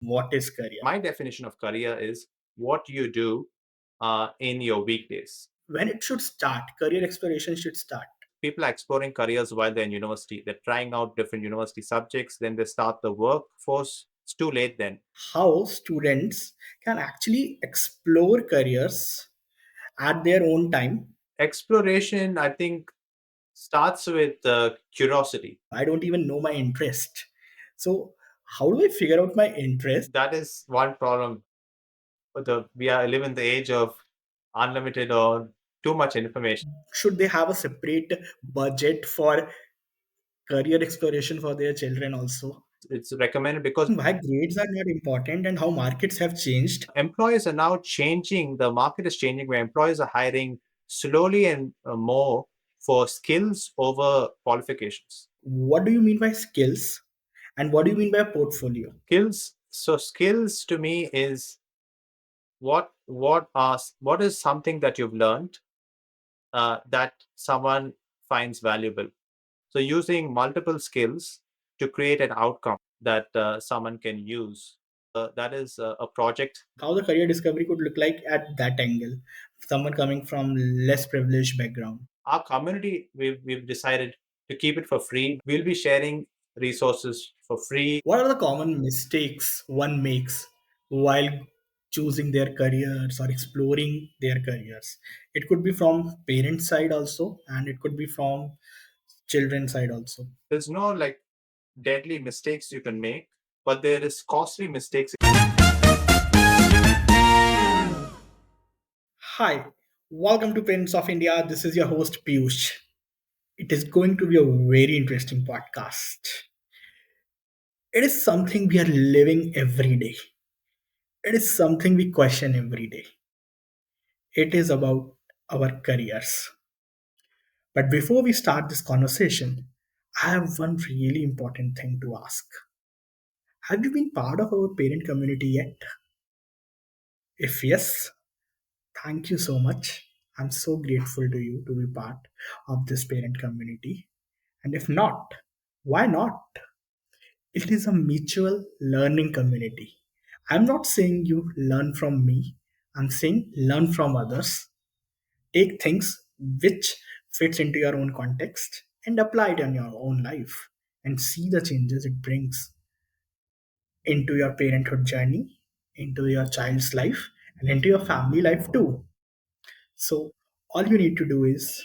What is career? My definition of career is what you do in your weekdays. When it should start, career exploration should start. People are exploring careers while they're in university. They're trying out different university subjects. Then they start the workforce. It's too late then. How students can actually explore careers at their own time. Exploration, I think, starts with curiosity. I don't even know my interest. So, how do I figure out my interest? That is one problem. We live in the age of unlimited or too much information. Should they have a separate budget for career exploration for their children also? It's recommended because Why grades are not important and how markets have changed. employers are now changing. The market is changing where employers are hiring slowly and more for skills over qualifications. What do you mean by skills? And what do you mean by portfolio? Skills to me is what is something that you've learned that someone finds valuable. So using multiple skills to create an outcome that someone can use. That is a project. How the career discovery could look like at that angle. Someone coming from less privileged background. Our community, we've decided to keep it for free. We'll be sharing resources for free. What are the common mistakes one makes while choosing their careers or exploring their careers? It could be from parent side also, and it could be from children side also. There's no like deadly mistakes you can make, but there is costly mistakes. Hi, welcome to Parents of India. This is your host Piyush. It is going to be a very interesting podcast. It is something we are living every day. It is something we question every day. It is about our careers. But before we start this conversation, I have one really important thing to ask. Have you been part of our parent community yet? If yes, thank you so much. I'm so grateful to you to be part of this parent community. And if not, why not? It is a mutual learning community. I'm not saying you learn from me, I'm saying learn from others. Take things which fits into your own context and apply it in your own life and see the changes it brings into your parenthood journey, into your child's life, and into your family life too. So, all you need to do is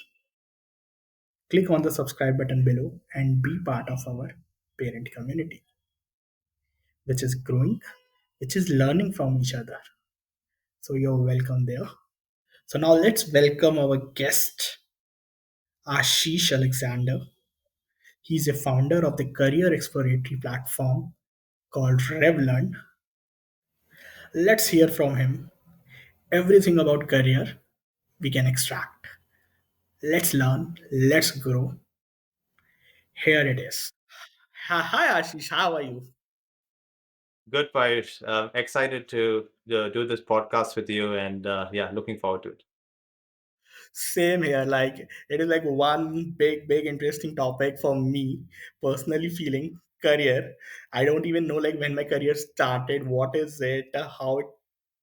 click on the subscribe button below and be part of our parent community, which is growing, which is learning from each other. So, you're welcome there. So, now let's welcome our guest, Ashish Alexander. He's a founder of the career exploratory platform called Revlearn. Let's hear from him. Everything about career we can extract. Let's learn, let's grow. Here it is. Hi Ashish, how are you? Good, Payush. Excited to do this podcast with you, and yeah, looking forward to it. Same here. Like it is like one big interesting topic for me personally. Feeling career. I don't even know like when my career started. What is it? How it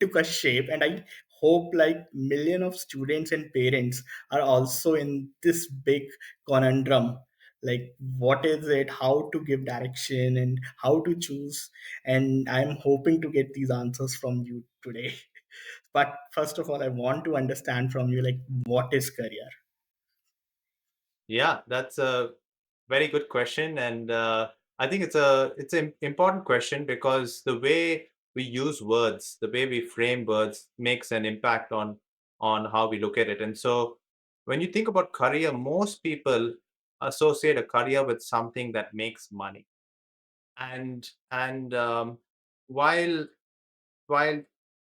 took a shape, and I hope like million of students and parents are also in this big conundrum. Like what is it? How to give direction and how to choose. And I'm hoping to get these answers from you today. But first of all, I want to understand from you like what is career? Yeah, that's a very good question, and I think it's an important question because the way we use words, the way we frame words, makes an impact on how we look at it. And so, when you think about career, most people associate a career with something that makes money. And while while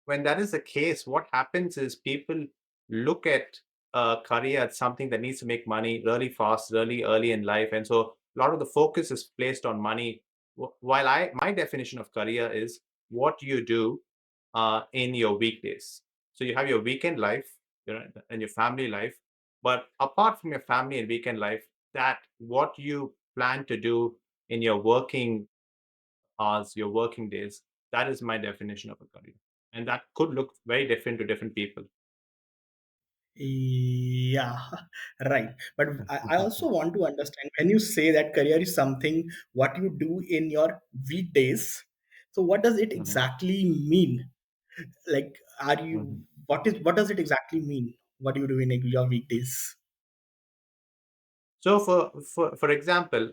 when that is the case, what happens is people look at a career as something that needs to make money really fast, really early in life, and so a lot of the focus is placed on money. While I my definition of career is what you do in your weekdays. So you have your weekend life, and your family life, but apart from your family and weekend life, that what you plan to do in your working hours, your working days. That is my definition of a career. And that could look very different to different people. Yeah, right. But I also want to understand when you say that career is something what you do in your weekdays. So what does it Mhm, exactly mean? Like, are you mhm. what does it exactly mean? What do you do in your weekdays? So for example,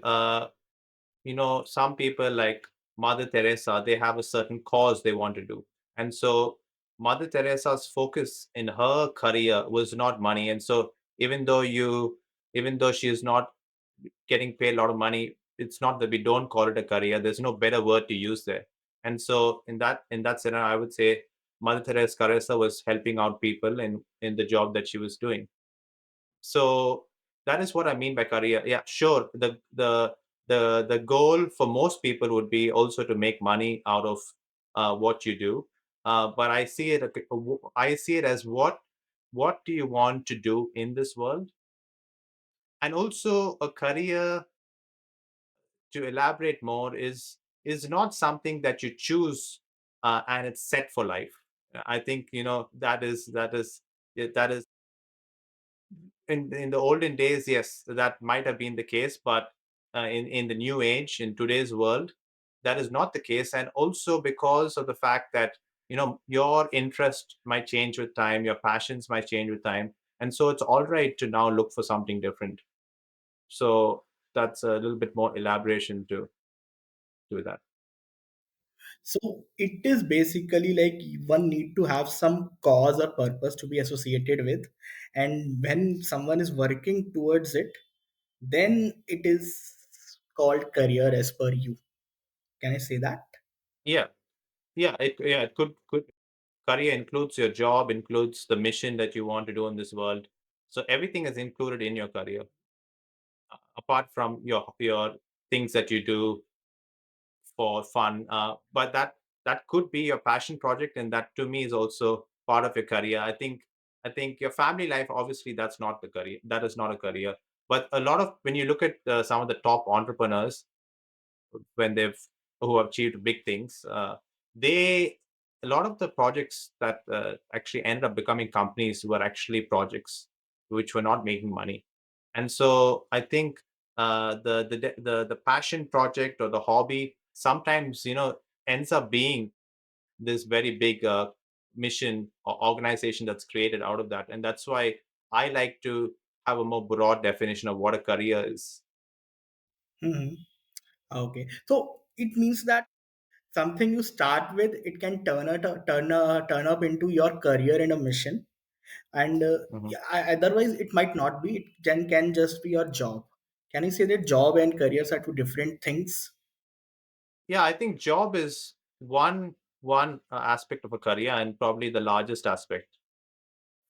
some people like Mother Teresa, they have a certain cause they want to do. And so Mother Teresa's focus in her career was not money. And so even though she is not getting paid a lot of money, it's not that we don't call it a career. There's no better word to use there. And so in that scenario, I would say Mother Teresa was helping out people in the job that she was doing. So that is what I mean by career. Yeah, sure. The goal for most people would be also to make money out of what you do. But I see it as what do you want to do in this world, and also a career, to elaborate more, is not something that you choose and it's set for life. I think that is in the olden days, yes, that might have been the case, but in the new age, in today's world, that is not the case. And also because of the fact that your interest might change with time, your passions might change with time, and so it's all right to now look for something different. So that's a little bit more elaboration to that. So it is basically like one need to have some cause or purpose to be associated with, and when someone is working towards it, then it is called career as per you. Can I say that? Yeah, it could career includes your job, includes the mission that you want to do in this world. So everything is included in your career, apart from your things that you do for fun. But that could be your passion project, and that to me is also part of your career. I think your family life, obviously, that's not the career. That is not a career. But a lot of when you look at some of the top entrepreneurs, when they've who have achieved big things, they a lot of the projects that actually ended up becoming companies were actually projects which were not making money. And so I think the passion project or the hobby sometimes ends up being this very big mission or organization that's created out of that. And that's why I like to have a more broad definition of what a career is. Hmm. Okay, so it means that something you start with, it can turn up into your career and a mission, and Mhm. yeah, otherwise it might not be. It can just be your job. Can you say that job and careers are two different things? Yeah, I think job is one aspect of a career, and probably the largest aspect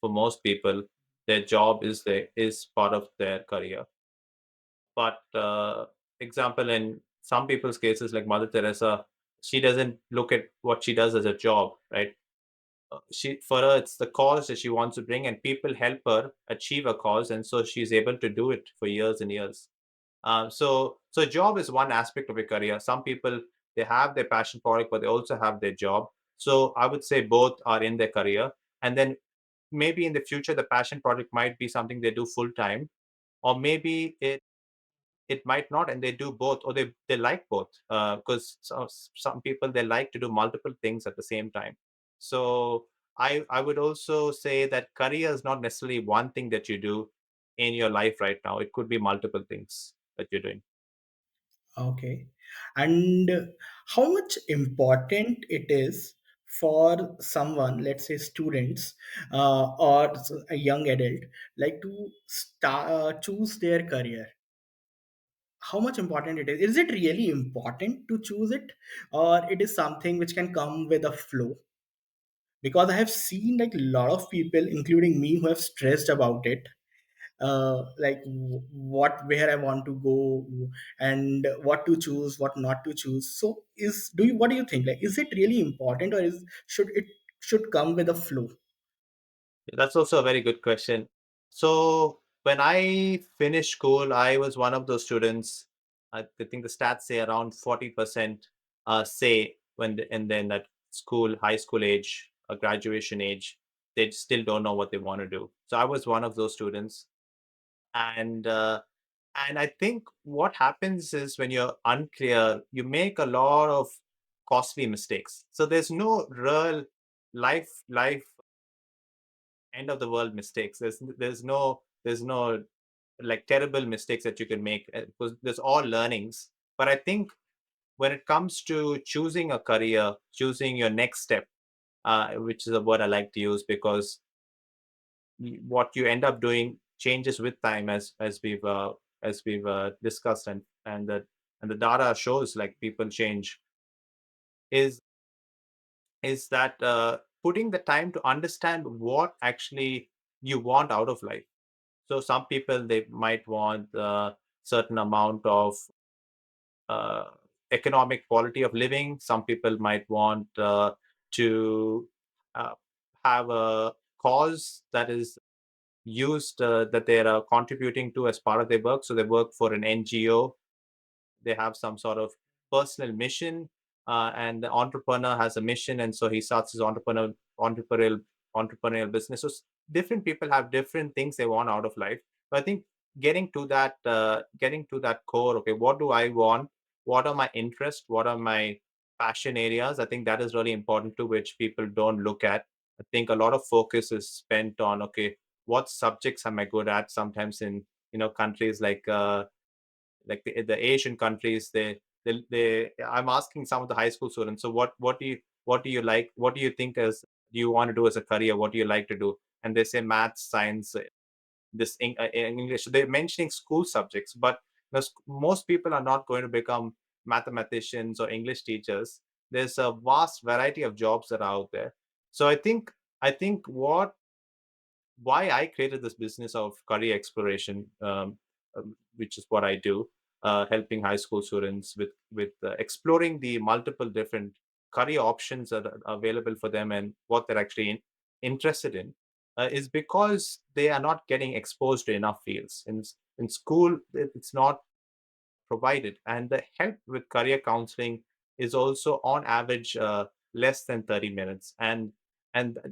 for most people. Their job is part of their career. But example, in some people's cases, like Mother Teresa, she doesn't look at what she does as a job, right? She For her, it's the cause that she wants to bring, and people help her achieve a cause, and so she's able to do it for years and years. So job is one aspect of a career. Some people, they have their passion product, but they also have their job. So I would say both are in their career. And then maybe in the future, the passion project might be something they do full time, or maybe it might not, and they do both, or they like both. Because some people, they like to do multiple things at the same time. So I would also say that career is not necessarily one thing that you do in your life right now. It could be multiple things that you're doing. Okay. And how much important it is for someone, let's say students, or a young adult, like to choose their career? How much important it is? Is it really important to choose it, or it is something which can come with a flow? Because I have seen like a lot of people, including me, who have stressed about it, like what where I want to go, and what to choose, what not to choose. So is do you what do you think? Like, is it really important, or is should come with a flow? That's also a very good question. So when I finished school, I was one of those students. I think the stats say around 40% say and then at school, high school age, graduation age, they still don't know what they want to do. So I was one of those students. And uh, and I think what happens is when you're unclear, you make a lot of costly mistakes. So there's no real life end of the world mistakes. There's no like terrible mistakes that you can make, because there's all learnings. But I think when it comes to choosing a career, choosing your next step, which is a word I like to use, because what you end up doing changes with time, as we've discussed, and the data shows like people change. Is is that putting the time to understand what actually you want out of life. So some people, they might want a certain amount of uh, economic quality of living. Some people might want to uh, have a cause that is used, that they are contributing to as part of their work. So they work for an NGO, they have some sort of personal mission, and the entrepreneur has a mission, and so he starts his entrepreneurial business. So different people have different things they want out of life. But I think getting to that core, okay, what do I want, what are my interests, what are my passion areas, I think that is really important too, which people don't look at. I think a lot of focus is spent on, okay, what subjects am I good at. Sometimes in countries like the Asian countries, I'm asking some of the high school students, so what do you like? What do you think as do you want to do as a career? What do you like to do? And they say math, science, English. So they're mentioning school subjects, but most people are not going to become mathematicians or English teachers. There's a vast variety of jobs that are out there. So I think why I created this business of career exploration, which is what I do, helping high school students with exploring the multiple different career options that are available for them and what they're actually interested in, is because they are not getting exposed to enough fields in school. It's not provided, and the help with career counseling is also on average less than 30 minutes. And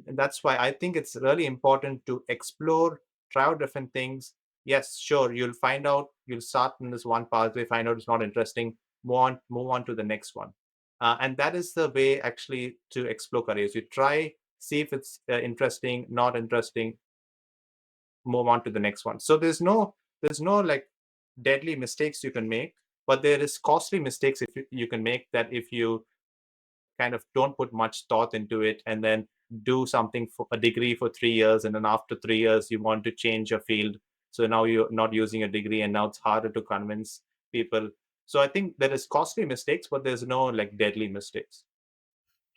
that's why I think it's really important to explore, try out different things. Yes, sure, you'll start in this one pathway, find out it's not interesting, move on to the next one. And that is the way actually to explore careers. You try, see if it's interesting, not interesting, move on to the next one. So there's no like deadly mistakes you can make, but there is costly mistakes if you can make, that if you kind of don't put much thought into it, and then do something for a degree for 3 years, and then after 3 years you want to change your field. So now you're not using a degree, and now it's harder to convince people. So I think there is costly mistakes, but there's no like deadly mistakes.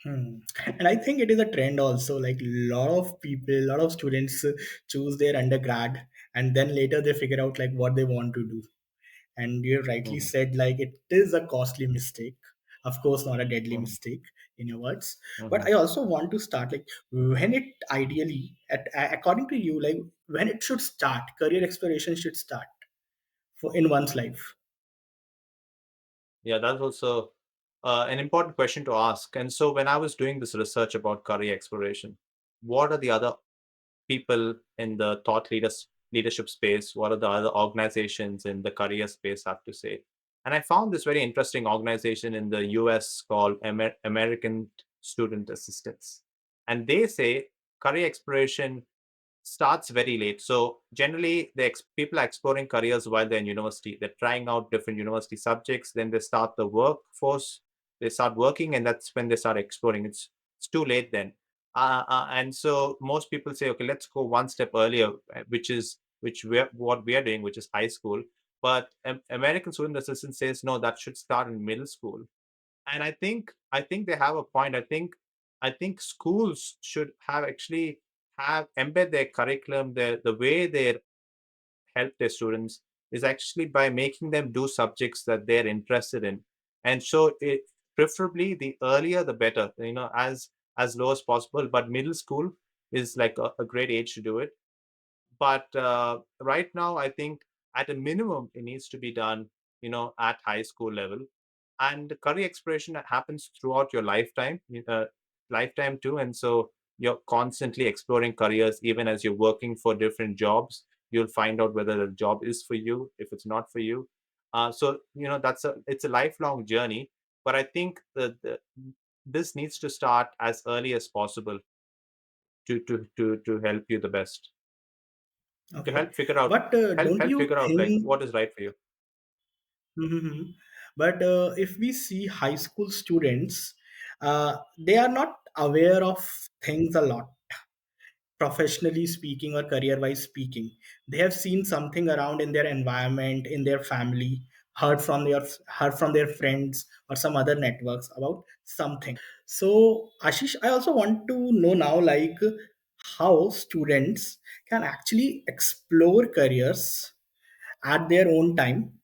Hmm. And I think it is a trend also. Like lot of people, lot of students choose their undergrad, and then later they figure out like what they want to do. And you rightly Mhm, said like it is a costly mistake. Of course, not a deadly mhm, mistake in your words. But mhm. I also want to start like when it ideally, according to you, like when it should start, career exploration should start for in one's life. Yeah, that's also an important question to ask. And so when I was doing this research about career exploration, what are the other people in the leadership space, what are the other organizations in the career space have to say? And I found this very interesting organization in the US called American Student Assistance. And they say career exploration starts very late. So generally, people are exploring careers while they're in university. They're trying out different university subjects. Then they start the workforce. They start working, and that's when they start exploring. It's too late then. And so most people say, okay, let's go one step earlier, which what we are doing, which is high school. But American Student Assistance says no, that should start in middle school. And I think they have a point. I think schools should have actually have embed their curriculum, the way they help their students is actually by making them do subjects that they're interested in. And so preferably the earlier the better, as low as possible. But middle school is like a great age to do it. But right now, I think at a minimum it needs to be done at high school level. And career exploration happens throughout your lifetime too. And so you're constantly exploring careers. Even as you're working for different jobs, you'll find out whether the job is for you, if it's not for you. So it's a lifelong journey. But I think this needs to start as early as possible to help you the best, to Okay, help figure out but don't help you figure out like think? what is right for you. Mhm. But if we see high school students, they are not aware of things a lot, professionally speaking or career wise speaking. They have seen something around in their environment, in their family, heard from their friends or some other networks about something. So Ashish, I also want to know now, like, how students can actually explore careers at their own time,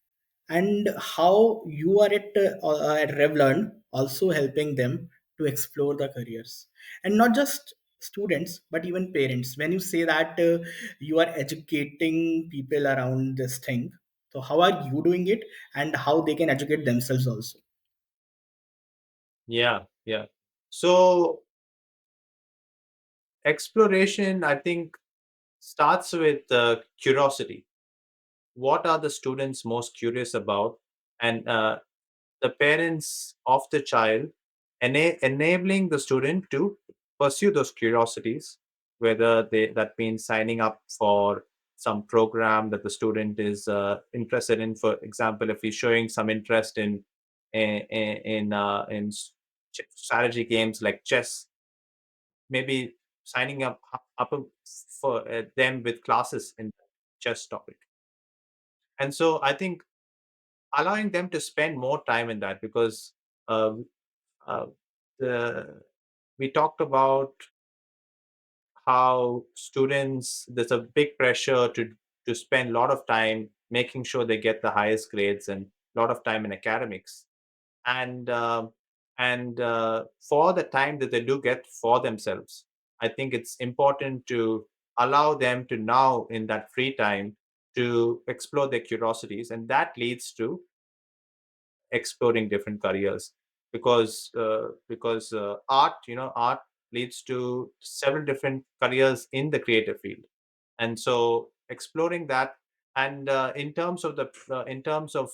and how you are at Revlearn also helping them to explore the careers, and not just students but even parents. When you say that you are educating people around this thing, so how are you doing it, and how they can educate themselves also? Yeah, yeah. So exploration, I think, starts with curiosity. What are the students most curious about? And the parents of the child enabling the student to pursue those curiosities, whether that means signing up for some program that the student is interested in. For example, if he's showing some interest in strategy games like chess, maybe signing up for them with classes in chess topic. And so I think allowing them to spend more time in that, because uh, uh, the we talked about how students, there's a big pressure to spend a lot of time making sure they get the highest grades and a lot of time in academics. And um and uh, for the time that they do get for themselves, I think it's important to allow them to now, in that free time, to explore their curiosities, and that leads to exploring different careers. Because art leads to several different careers in the creative field. And so exploring that. And in terms of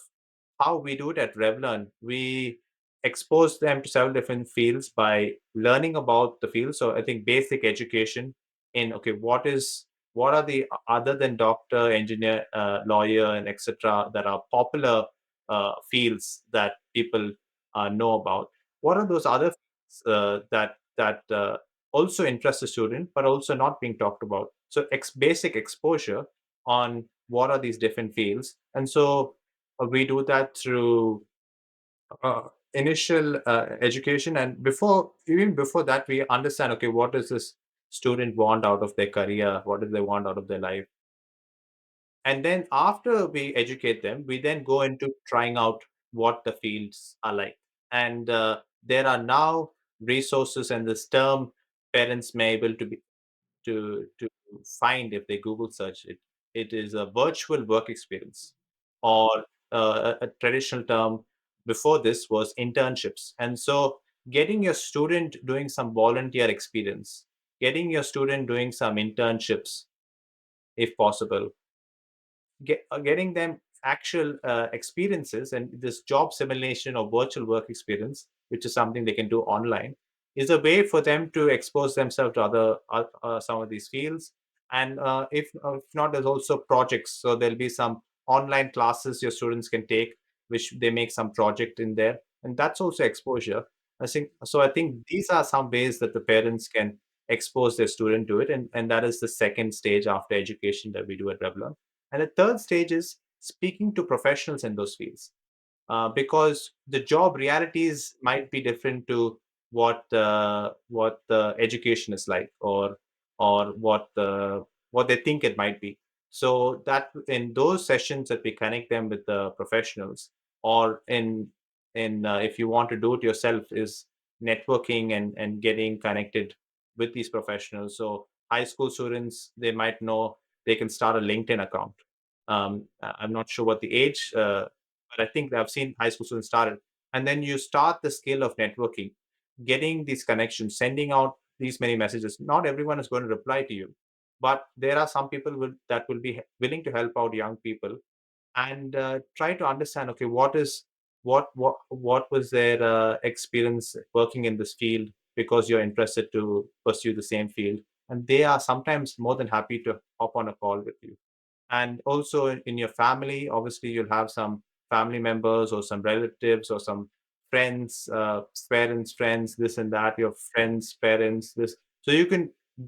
how we do it at Revlearn, we expose them to several different fields by learning about the field. So I think basic education in, okay, what are the, other than doctor, engineer, lawyer, and etc., that are popular fields that people know about. What are those other fields that also interest the student, but also not being talked about? So basic exposure on what are these different fields. And so we do that through uh, initial education, and even before that, we understand, okay, what does this student want out of their career, what do they want out of their life. And then after we educate them, we then go into trying out what the fields are like. And there are now resources, and this term parents may able to find if they Google search it. It is a virtual work experience, or a traditional term before this was internships. And so getting your student doing some volunteer experience, getting your student doing some internships, if possible, getting them actual experiences, and this job simulation or virtual work experience, which is something they can do online, is a way for them to expose themselves to other some of these fields. And if not, there's also projects. So there'll be some online classes your students can take, which they make some project in there, and that's also exposure. I think these are some ways that the parents can expose their student to it, and that is the second stage after education that we do at Revlon. And the third stage is speaking to professionals in those fields, because the job realities might be different to what the education is like, or what they think it might be. So that in those sessions that we connect them with the professionals, or in if you want to do it yourself, is networking and getting connected with these professionals. So high school students, they might know they can start a LinkedIn account. I'm not sure what the age, but I think I've seen high school students start it. and then you start the skill of networking, getting these connections, sending out these many messages. Not everyone is going to reply to you, but there are some people that will be willing to help out young people, and try to understand, okay, what was their experience working in this field, because you're interested to pursue the same field, and they are sometimes more than happy to hop on a call with you. And also in your family, obviously you'll have some family members or some relatives or some friends, parents, friends, this and that, your friends, parents, this. So you can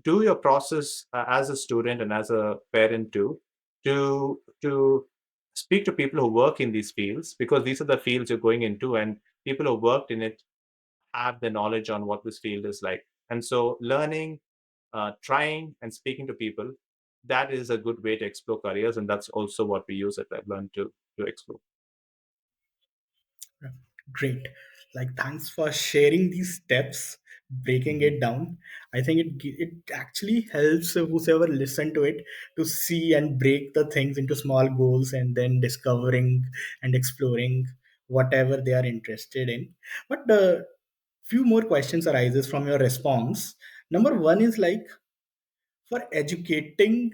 do your process as a student and as a parent too, to speak to people who work in these fields, because these are the fields you're going into, and people who worked in it have the knowledge on what this field is like. And so learning, trying and speaking to people, that is a good way to explore careers, and that's also what we use at Revlearn to explore. Great. Like, thanks for sharing these steps, breaking Mhm. it down. I think it actually helps whosoever listen to it to see and break the things into small goals, and then discovering and exploring whatever they are interested in. But the few more questions arises from your response. Number one is like, for educating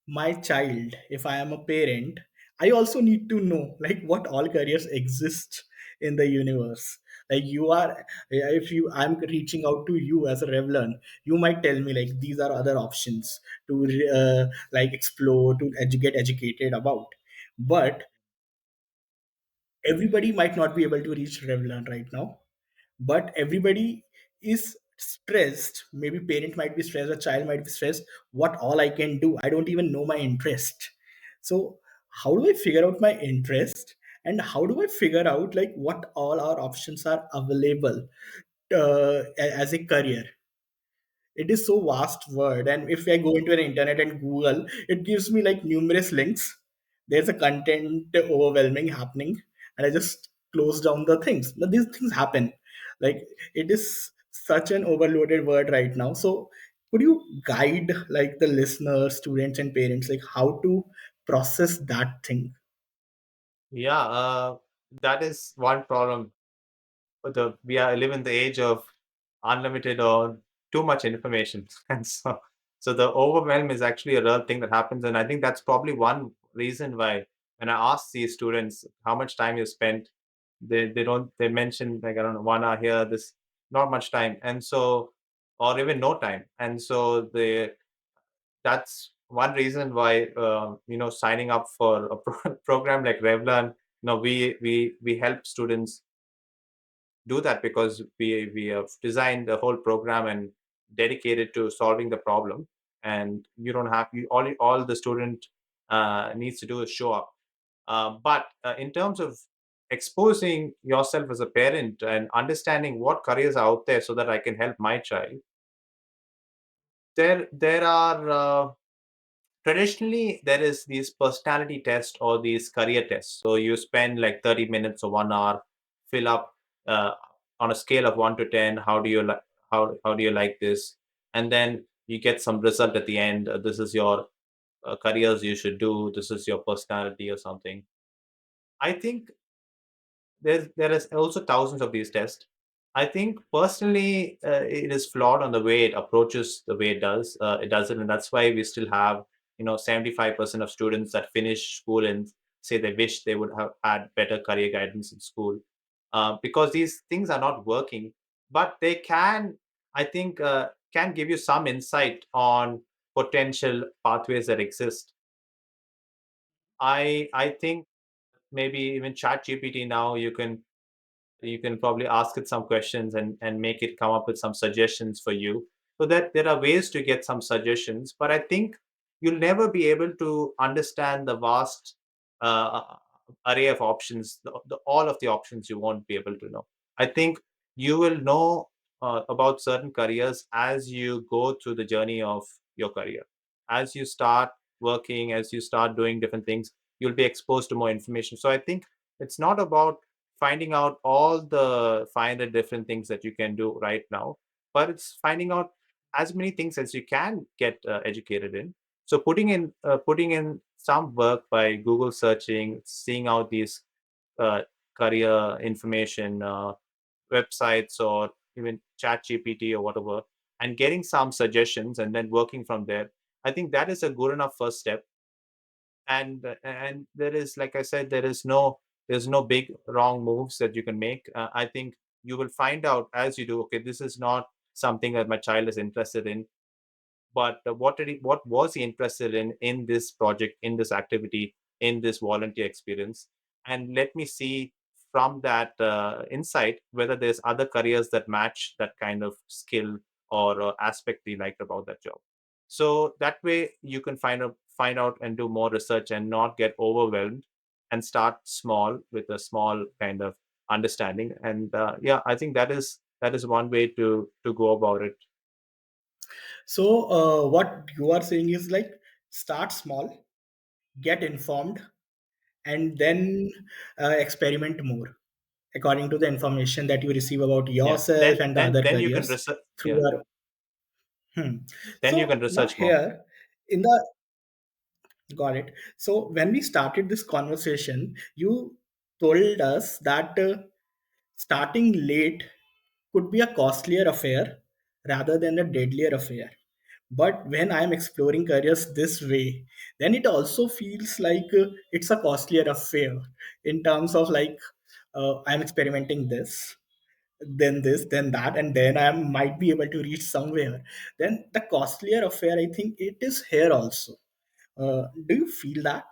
my child, if I am a parent, I also need to know like what all careers exist in the universe. Like, you are, if you, I'm reaching out to you as a Revlearn, you might tell me like these are other options to like explore, to get educated about. But everybody might not be able to reach Revlearn right now, but everybody is stressed. Maybe parent might be stressed, a child might be stressed. What all I can do, I don't even know my interest. So how do I figure out my interest, and how do I figure out like what all our options are available as a career? It is so vast word, and if I go into an internet and Google, it gives me like numerous links. There's a content overwhelming happening, and I just close down the things. Now these things happen. Like, it is such an overloaded word right now. So could you guide like the listeners, students and parents, like how to process that thing? Yeah, that is one problem. We are live in the age of unlimited or too much information, and so the overwhelm is actually a real thing that happens. And I think that's probably one reason why when I ask these students how much time you spent, they don't, they mention like, I don't know, 1 hour here, this, not much time, and so, or even no time. And so they, that's one reason why, signing up for a program like Revlearn, we help students do that, because we have designed the whole program and dedicated to solving the problem. And you don't have, all the student needs to do is show up. But in terms of exposing yourself as a parent and understanding what careers are out there so that I can help my child, there are traditionally there is these personality tests or these career tests. So you spend like 30 minutes or 1 hour, fill up uh, on a scale of 1 to 10, how do you like, how do you like this, and then you get some result at the end. This is your careers you should do, this is your personality or something. I think there is also thousands of these tests. I think personally, it is flawed on the way it approaches the way it does. It doesn't, and that's why we still have 75% of students that finish school and say they wish they would have had better career guidance in school, because these things are not working. But they can, I think, can give you some insight on potential pathways that exist. I think maybe even chat gpt now, you can probably ask it some questions and make it come up with some suggestions for you, so that there are ways to get some suggestions. But I think you'll never be able to understand the vast uh, array of options, all of the options you won't be able to know. I think you will know about certain careers as you go through the journey of your career. As you start working, as you start doing different things, you'll be exposed to more information. So I think it's not about finding out all the 500 different things that you can do right now, but it's finding out as many things as you can get educated in. So putting in some work by Google searching, seeing out these uh, career information, websites, or even chat gpt or whatever, and getting some suggestions and then working from there. I think that is a good enough first step. And there is, like I said, there's no big wrong moves that you can make. I think you will find out as you do, okay, this is not something that my child is interested in, but what was he interested in this project, in this activity, in this volunteer experience, and let me see from that insight whether there's other careers that match that kind of skill or aspect he liked about that job. So that way you can find out and do more research and not get overwhelmed, and start small with a small kind of understanding. And yeah, I think that is one way to go about it. So what you are saying is like start small, get informed, and then experiment more according to the information that you receive about Yeah, yourself and the other then you can careers research. through Yeah, your. Hmm. then you can So now research more. here in the got it. So when we started this conversation, you told us that starting late could be a costlier affair rather than a deadlier affair. But when I'm exploring careers this way, then it also feels like it's a costlier affair in terms of like I'm experimenting this, then that, and then I might be able to reach somewhere. Then the costlier affair, I think it is here also. Do you feel that?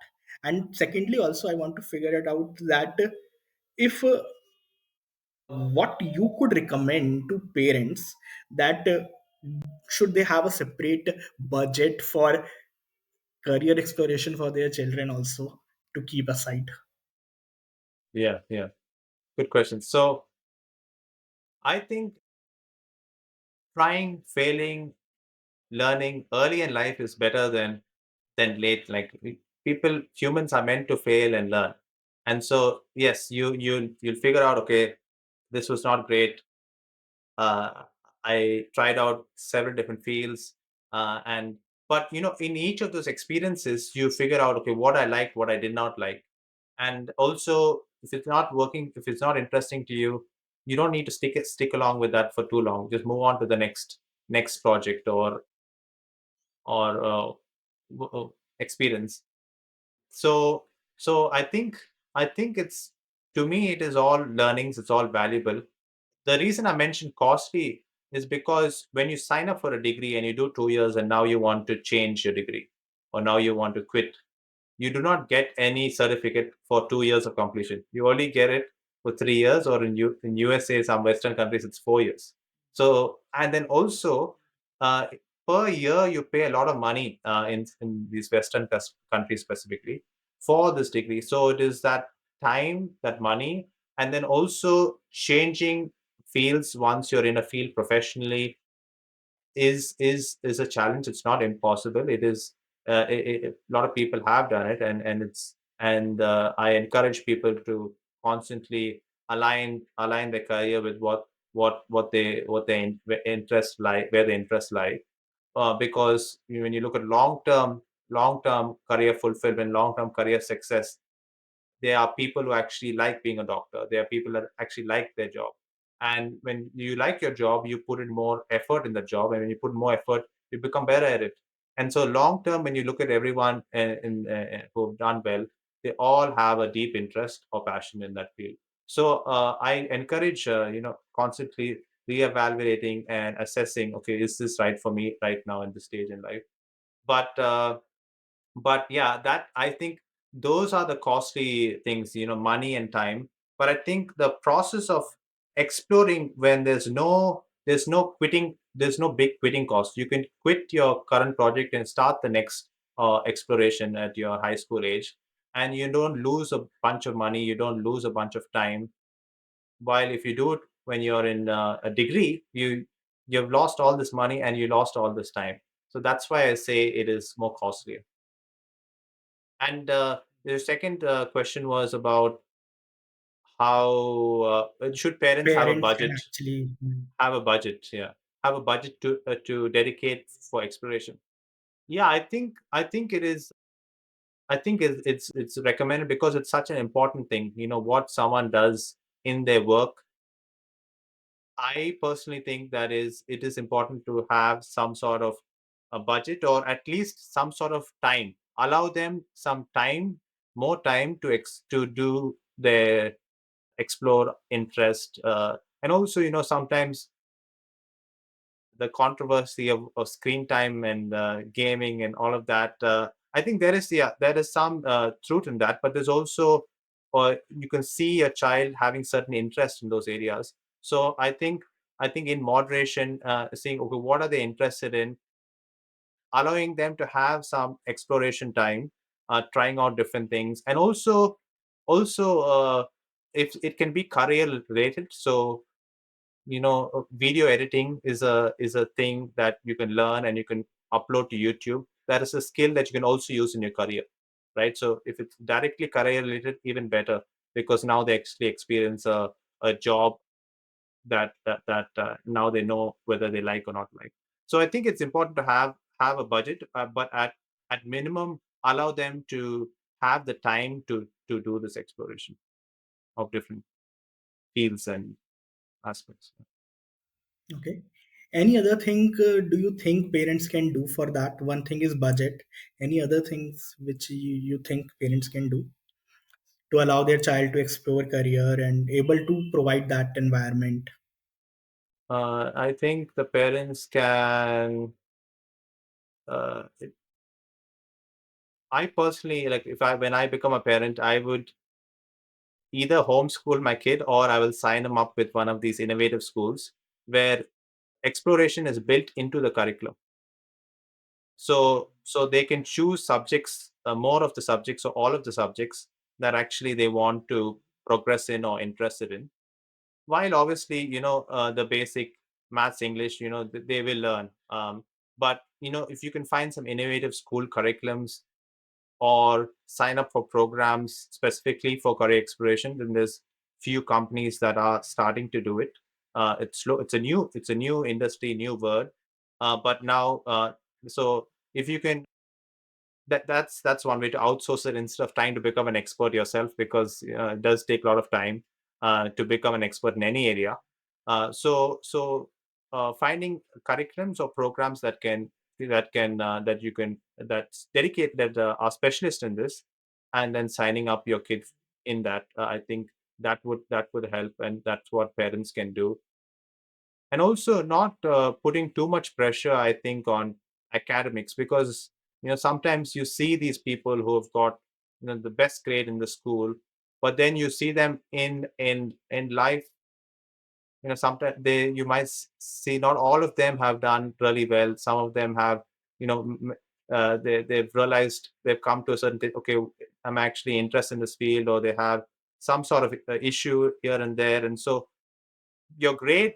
And secondly, also, I want to figure it out that if what you could recommend to parents that should they have a separate budget for career exploration for their children also to keep aside. Yeah, yeah. Good question. So I think trying, failing, learning early in life is better than late. Like people, humans are meant to fail and learn. And so yes, you'll figure out, okay, this was not great. uh, I tried out several different fields, and but in each of those experiences, you figure out, okay, what I liked, what I did not like. And also, if it's not working, if it's not interesting to you, you don't need to stick along with that for too long. Just move on to the next project or experience. So so i think i think it's, to me, it is all learnings, it's all valuable. The reason I mentioned costly is because when you sign up for a degree and you do 2 years and now you want to change your degree, or now you want to quit, you do not get any certificate for 2 years of completion. You only get it for 3 years, or in USA, some Western countries, it's 4 years. So, and then also, uh, per year, you pay a lot of money in these Western countries specifically for this degree. So it is that time, that money, and then also changing fields once you're in a field professionally is a challenge. It's not impossible. It is a lot of people have done it, and I encourage people to constantly align their career with what their interest lie, where the interest lie. Because when you look at long term career fulfillment, long term career success, there are people who actually like being a doctor. There are people that actually like their job. And when you like your job, you put in more effort in the job. And when you put more effort, you become better at it. And so, long term, when you look at everyone who've done well, they all have a deep interest or passion in that field. So, I encourage, constantly reevaluating and assessing, okay, is this right for me right now in this stage in life? But yeah, that, I think, those are the costly things, money and time. But I think the process of exploring, when there's no quitting, there's no big quitting cost. You can quit your current project and start the next exploration at your high school age, and you don't lose a bunch of money, you don't lose a bunch of time. While if you do it when you're in a degree, you've lost all this money and you lost all this time. So that's why I say it is more costly. And the second question was about how should parents have a Parents can budget? actually. Have a budget, yeah. Have a budget to dedicate for exploration. Yeah, I think it is. I think it's recommended because it's such an important thing. What someone does in their work. I personally think that it is important to have some sort of a budget, or at least some sort of time. Allow them some time, more time to do their explore interest, and also sometimes the controversy of screen time and gaming and all of that. I think there is some truth in that, but there's also, you can see a child having certain interest in those areas. So I think in moderation, seeing okay, what are they interested in, allowing them to have some exploration time, trying out different things, and also if it can be career related. So video editing is a thing that you can learn and you can upload to YouTube. That is a skill that you can also use in your career, right? So if it's directly career related, even better, because now they actually experience a job that now they know whether they like or not like. So I think it's important to have a budget, but at minimum allow them to have the time to do this exploration of different fields and aspects. Okay. Any other thing do you think parents can do for that? One thing is budget. Any other things which you think parents can do to allow their child to explore career and able to provide that environment? I think the parents can. Uh, I personally, like, if I when I become a parent, I would either homeschool my kid or I will sign him up with one of these innovative schools where exploration is built into the curriculum. So they can choose subjects, more of the subjects or all of the subjects that actually they want to progress in or interested in. While obviously, the basic maths, English, they will learn. But if you can find some innovative school curriculums or sign up for programs specifically for career exploration, then there's few companies that are starting to do it. It's slow. It's a new industry, new word. But now, so if you can, that's one way to outsource it instead of trying to become an expert yourself, because it does take a lot of time to become an expert in any area. Finding curriculums or programs that you can that's dedicated, that are specialist in this, and then signing up your kid in that, I think that would help, and that's what parents can do. And also not putting too much pressure, I think, on academics, because sometimes you see these people who have got the best grade in the school, but then you see them in life. Sometimes you might see not all of them have done really well. Some of them have, you know m- they've realized, they've come to a certain okay, I'm actually interested in this field, or they have some sort of issue here and there. And so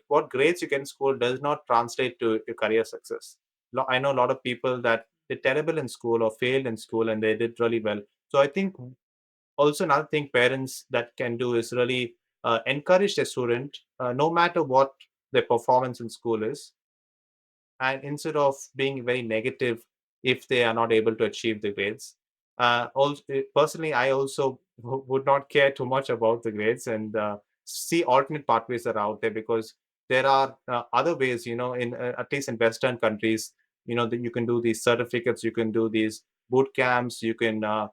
what grades you get in school does not translate to your career success. I know a lot of people that they're terrible in school or failed in school and they did really well. So I think also another thing parents that can do is really encourage their student, no matter what their performance in school is, and instead of being very negative if they are not able to achieve the grades. Also, personally, I also would not care too much about the grades, and see alternate pathways that are out there, because there are other ways, in at least in Western countries, that you can do these certificates, you can do these boot camps, you can uh,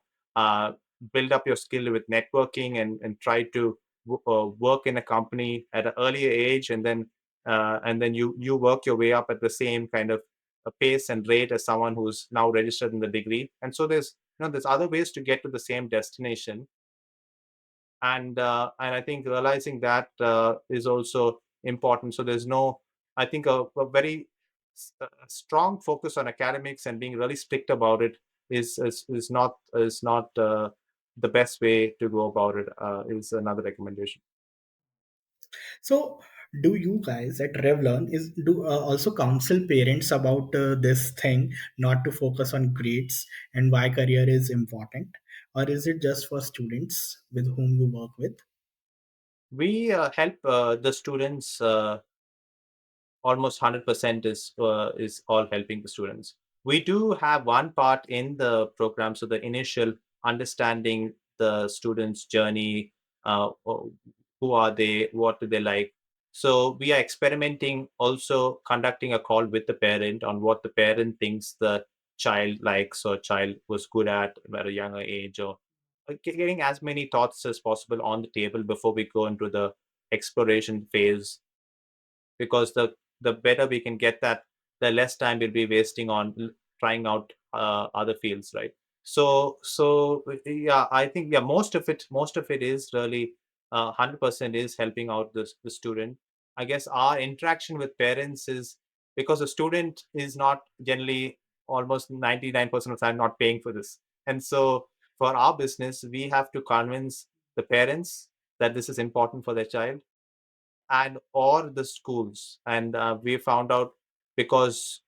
build up your skill with networking, and try to work in a company at an earlier age, and then you work your way up at the same kind of pace and rate as someone who's now registered in the degree. And so there's other ways to get to the same destination. And I think realizing that is also important. So there's no, I think, a very strong focus on academics and being really strict about it is not the best way to go about it, is another recommendation. So, do you guys at Revlearn is do also counsel parents about this thing, not to focus on grades and why career is important, or is it just for students with whom you work with? We help the students, almost 100% is all helping the students. We do have one part in the program, so the initial understanding the student's journey, who are they, what do they like. So we are experimenting, also conducting a call with the parent on what the parent thinks the child likes or child was good at a younger age, or getting as many thoughts as possible on the table before we go into the exploration phase, because the better we can get that, the less time we'll be wasting on trying out other fields, right? Yeah, I think, yeah, most of it is really 100% is helping out the student. I guess our interaction with parents is, because the student is not generally, almost 99% of the time, not paying for this. And so for our business, we have to convince the parents that this is important for their child, and or the schools. And we found out, because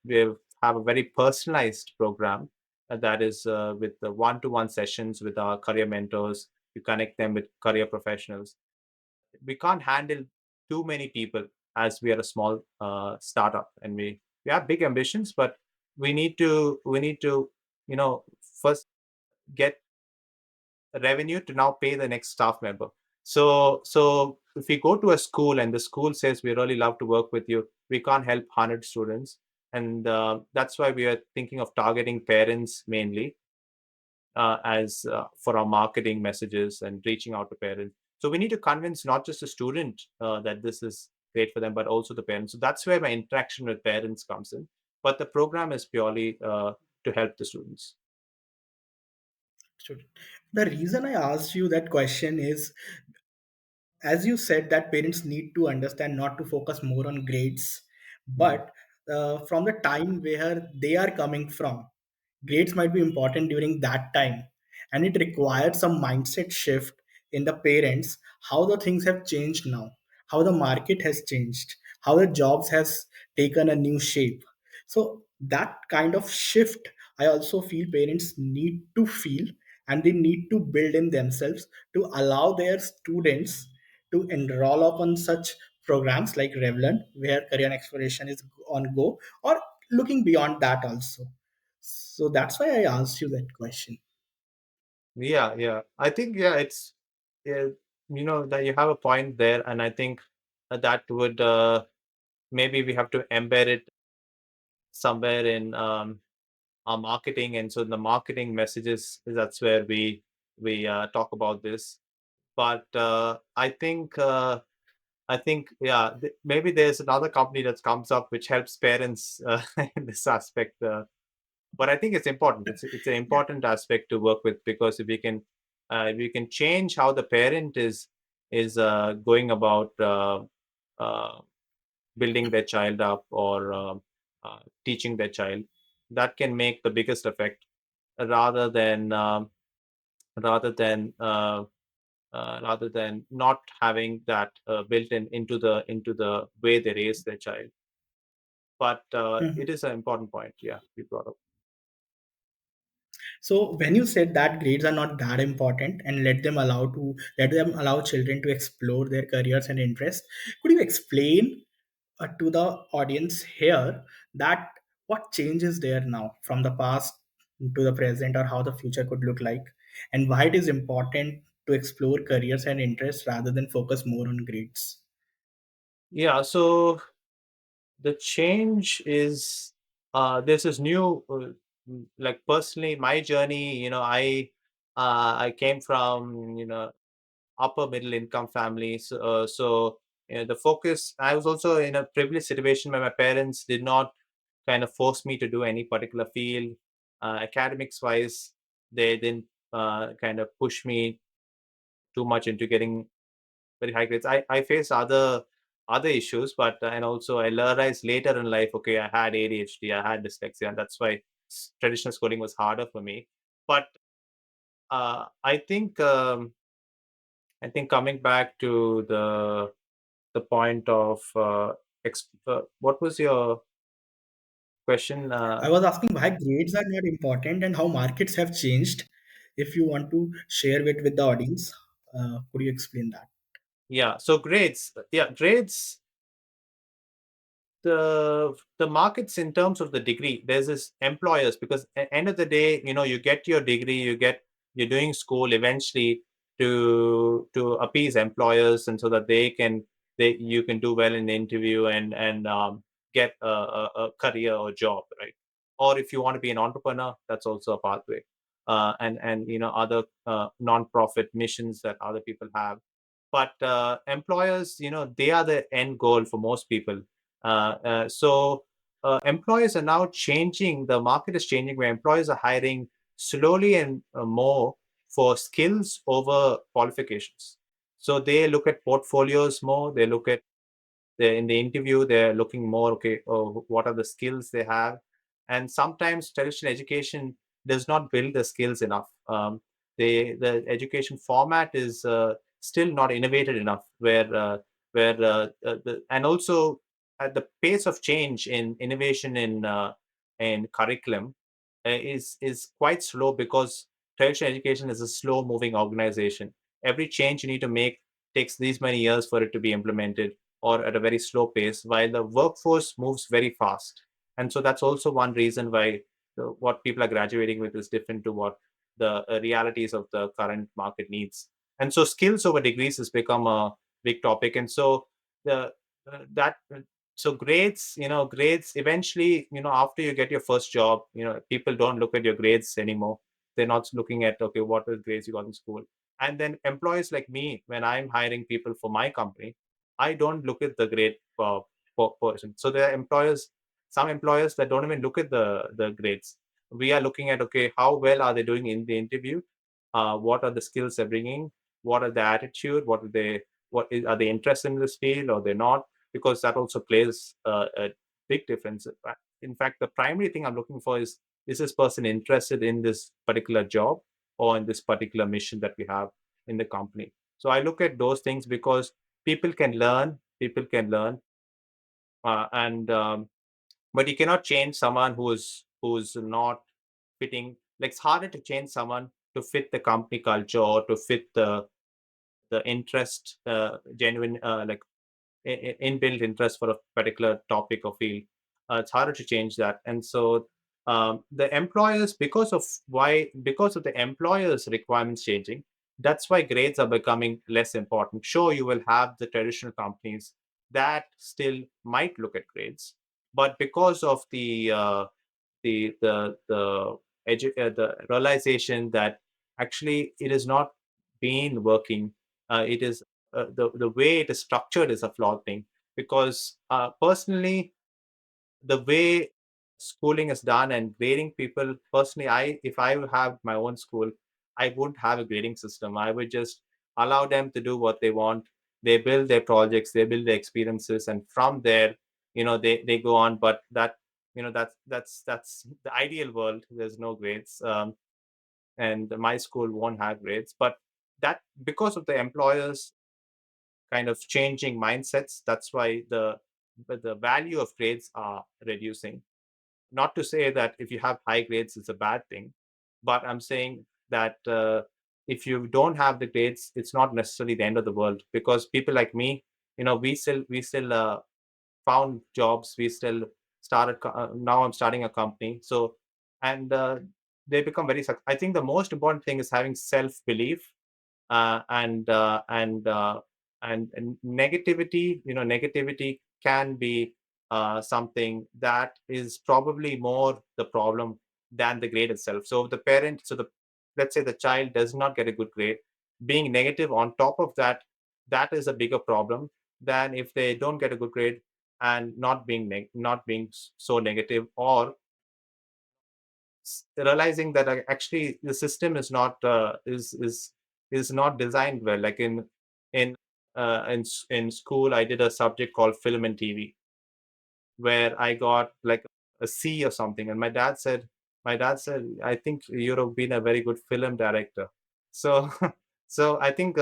have a very personalized program, that is with the one-to-one sessions with our career mentors. You connect them with career professionals. We can't handle too many people, as we are a small startup, and we have big ambitions, but we need to first get revenue to now pay the next staff member. So if we go to a school and the school says, we really love to work with you, we can't help 100 students. And that's why we are thinking of targeting parents mainly, as for our marketing messages and reaching out to parents. So we need to convince not just the student that this is great for them, but also the parents. So that's where my interaction with parents comes in. But the program is purely to help the students. Should- The reason I asked you that question is, as you said, that parents need to understand not to focus more on grades, Mhm. but from the time where they are coming from, grades might be important during that time, and it required some mindset shift in the parents, how the things have changed now, how the market has changed, how the jobs has taken a new shape. So that kind of shift, I also feel parents need to feel, and they need to build in themselves to allow their students to enroll upon such programs like Revlearn, where career exploration is on go, or looking beyond that also. So that's why I asked you that question. Yeah, yeah. I think, yeah, it's, yeah, that you have a point there, and I think that would, maybe we have to embed it somewhere in our marketing. And so the marketing messages, that's where we talk about this. But I think, yeah, maybe there's another company that comes up which helps parents in this aspect. But I think it's important. It's an Yeah. important aspect to work with, because if we can change how the parent is going about uh, building their child up, or teaching their child, that can make the biggest effect, rather than rather than rather than not having that built into the way they raise their child. But Mhm. it is an important point, yeah, you brought up. So when you said that grades are not that important and let them allow children to explore their careers and interests, could you explain to the audience here that what changes there now from the past to the present, or how the future could look like, and why it is important to explore careers and interests rather than focus more on grades? Yeah, so the change is, this is new. Like, personally, my journey, I came from, upper middle income family. So the focus, I was also in a privileged situation where my parents did not kind of force me to do any particular field. Academics wise, they didn't kind of push me too much into getting very high grades. I faced other issues, but and also I realized later in life, okay, I had ADHD, I had dyslexia, and that's why traditional schooling was harder for me. But I think coming back to the point of what was your question? I was asking why grades are not important and how markets have changed. If you want to share it with the audience, could you explain that? Yeah, so grades. Yeah, grades. The markets in terms of the degree. There's this employers, because at end of the day, you get your degree, you get school eventually to appease employers, and so that they you can do well in the interview and get a career or job, right? Or if you want to be an entrepreneur, that's also a pathway. And other non-profit missions that other people have. But employers, they are the end goal for most people. So employers are now changing. The market is changing, where employers are hiring slowly and more for skills over qualifications. So they look at portfolios more. They look at in the interview, they're looking more, okay, oh, what are the skills they have? And sometimes traditional education does not build the skills enough. The education format is still not innovated enough, and also at the pace of change in innovation in curriculum is quite slow, because traditional education is a slow moving organization. Every change you need to make takes these many years for it to be implemented, or at a very slow pace, while the workforce moves very fast. And so that's also one reason why what people are graduating with is different to what the realities of the current market needs. And so skills over degrees has become a big topic. And so the that so grades eventually, after you get your first job, people don't look at your grades anymore. They're not looking at, okay, what are the grades you got in school. And then employees like me, when I'm hiring people for my company, I don't look at the grade person. So there are some employers that don't even look at the grades. We are looking at, okay, how well are they doing in the interview? What are the skills they're bringing? What are the attitude? Are they interested in this field, or they're not? Because that also plays a big difference. In fact, the primary thing I'm looking for is this person interested in this particular job or in this particular mission that we have in the company? So I look at those things, because people can learn, and but you cannot change someone who's not fitting. Like, it's harder to change someone to fit the company culture, or to fit the interest, genuine, like inbuilt interest for a particular topic or field. It's harder to change that. And so the employers, because of the employers requirements changing, that's why grades are becoming less important. Sure, you will have the traditional companies that still might look at grades, but because of the realization that actually it is not been working. It is the way it is structured is a flawed thing. Because personally, the way schooling is done and grading people, personally, I if I would have my own school, I wouldn't have a grading system. I would just allow them to do what they want. They build their projects, they build their experiences, and from there, they go on. But that's the ideal world. There's no grades. And my school won't have grades. But that, because of the employers kind of changing mindsets, that's why the value of grades are reducing. Not to say that if you have high grades it's a bad thing, but I'm saying that if you don't have the grades, it's not necessarily the end of the world. Because people like me, we still found jobs. We still now I'm starting a company. So, and they become I think the most important thing is having self belief, uh, and uh, and uh, and negativity can be something that is probably more the problem than the grade itself. So let's say the child does not get a good grade, being negative on top of that, that is a bigger problem than if they don't get a good grade and not being so negative, or realizing that actually the system is not designed well. Like in school, I did a subject called film and TV, where I got like a C or something, and my dad said, I think you'd have been a very good film director. So so I think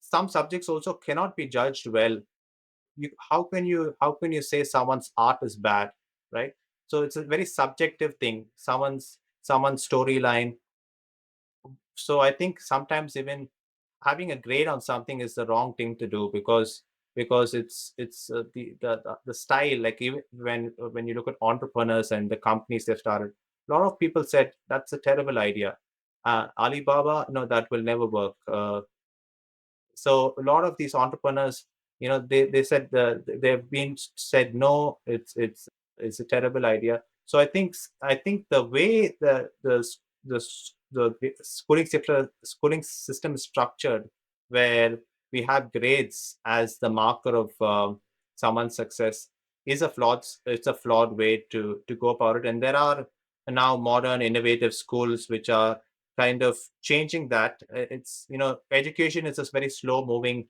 some subjects also cannot be judged well. How can you say someone's art is bad, right? So it's a very subjective thing, someone's storyline. So I think sometimes even having a grade on something is the wrong thing to do, because it's the style. Like, even when you look at entrepreneurs and the companies they've started, A lot of people said that's a terrible idea. Alibaba, no, that will never work. So a lot of these entrepreneurs, they said they've been said no, it's a terrible idea. So I think the way the schooling system is structured, where we have grades as the marker of someone's success, it's a flawed way to go about it. And there are now modern innovative schools which are kind of changing that. It's, education is a very slow moving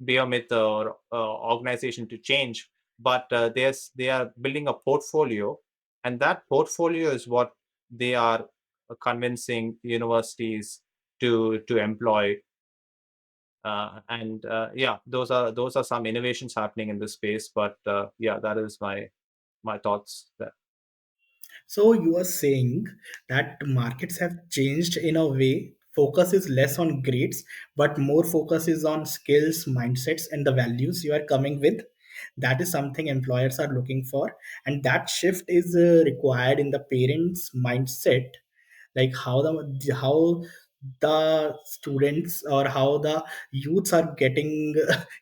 behemoth or organization to change, but they are building a portfolio, and that portfolio is what they are convincing universities to employ. And yeah, those are some innovations happening in this space. But yeah, that is my thoughts there. So you are saying that markets have changed in a way. Focus is less on grades, but more focus is on skills, mindsets, and the values you are coming with. That is something employers are looking for, and that shift is required in the parents' mindset, like how the students or how the youths are getting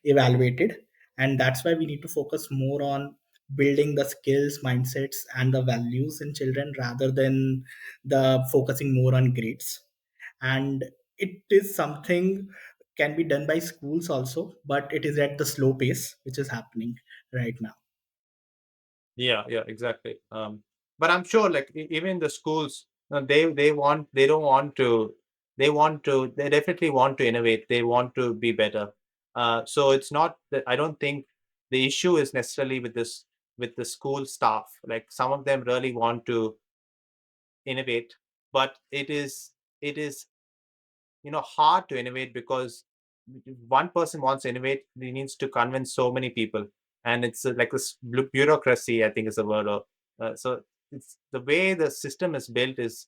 evaluated. And that's why we need to focus more on building the skills, mindsets, and the values in children rather than the focusing more on grades. And it is something can be done by schools also, but it is at the slow pace which is happening right now. Yeah, yeah, exactly. But I'm sure, like, even the schools, they don't want to, they definitely want to innovate. They want to be better. So it's not that, I don't think the issue is necessarily with the school staff. Like, some of them really want to innovate, but it is hard to innovate, because one person wants to innovate, he needs to convince so many people, and it's like this bureaucracy, I think, is the word. So it's the way the system is built is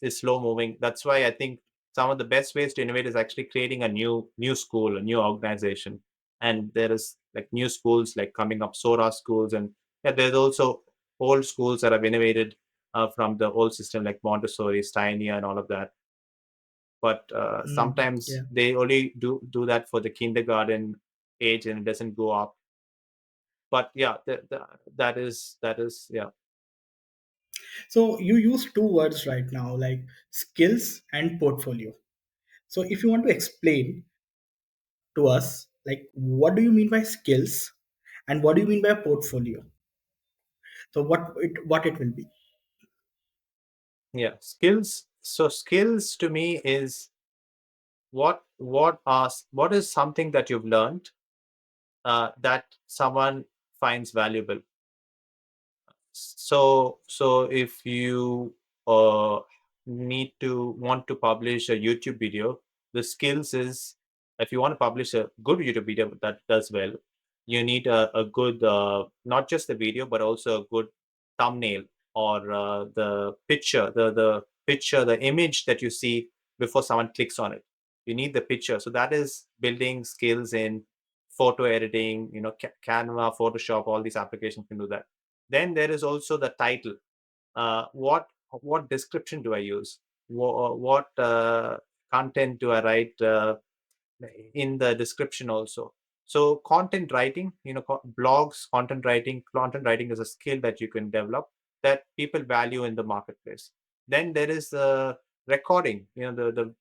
slow moving. That's why I think some of the best ways to innovate is actually creating a new school, a new organization. And there is like new schools like coming up, Sora schools. And yeah, there's also old schools that have innovated from the old system, like Montessori, Steiner, and all of that. But Yeah. sometimes they only do that for the kindergarten age, and it doesn't go up. But yeah, that is yeah. So you use two words right now, like skills and portfolio. So if you want to explain to us, like what do you mean by skills and what do you mean by portfolio? So what it will be? Yeah, skills. So skills to me is what is something that you've learned that someone finds valuable. So if you need to want to publish a YouTube video, the skills is, if you want to publish a good YouTube video that does well, you need a good, not just the video, but also a good thumbnail, or the picture, the picture, the image that you see before someone clicks on it. You need the picture. So that is building skills in photo editing. Canva, Photoshop, all these applications can do that. Then there is also the title. What description do I use? What content do I write in the description also? So content writing, blogs, content writing is a skill that you can develop, that people value in the marketplace. Then there is recording. The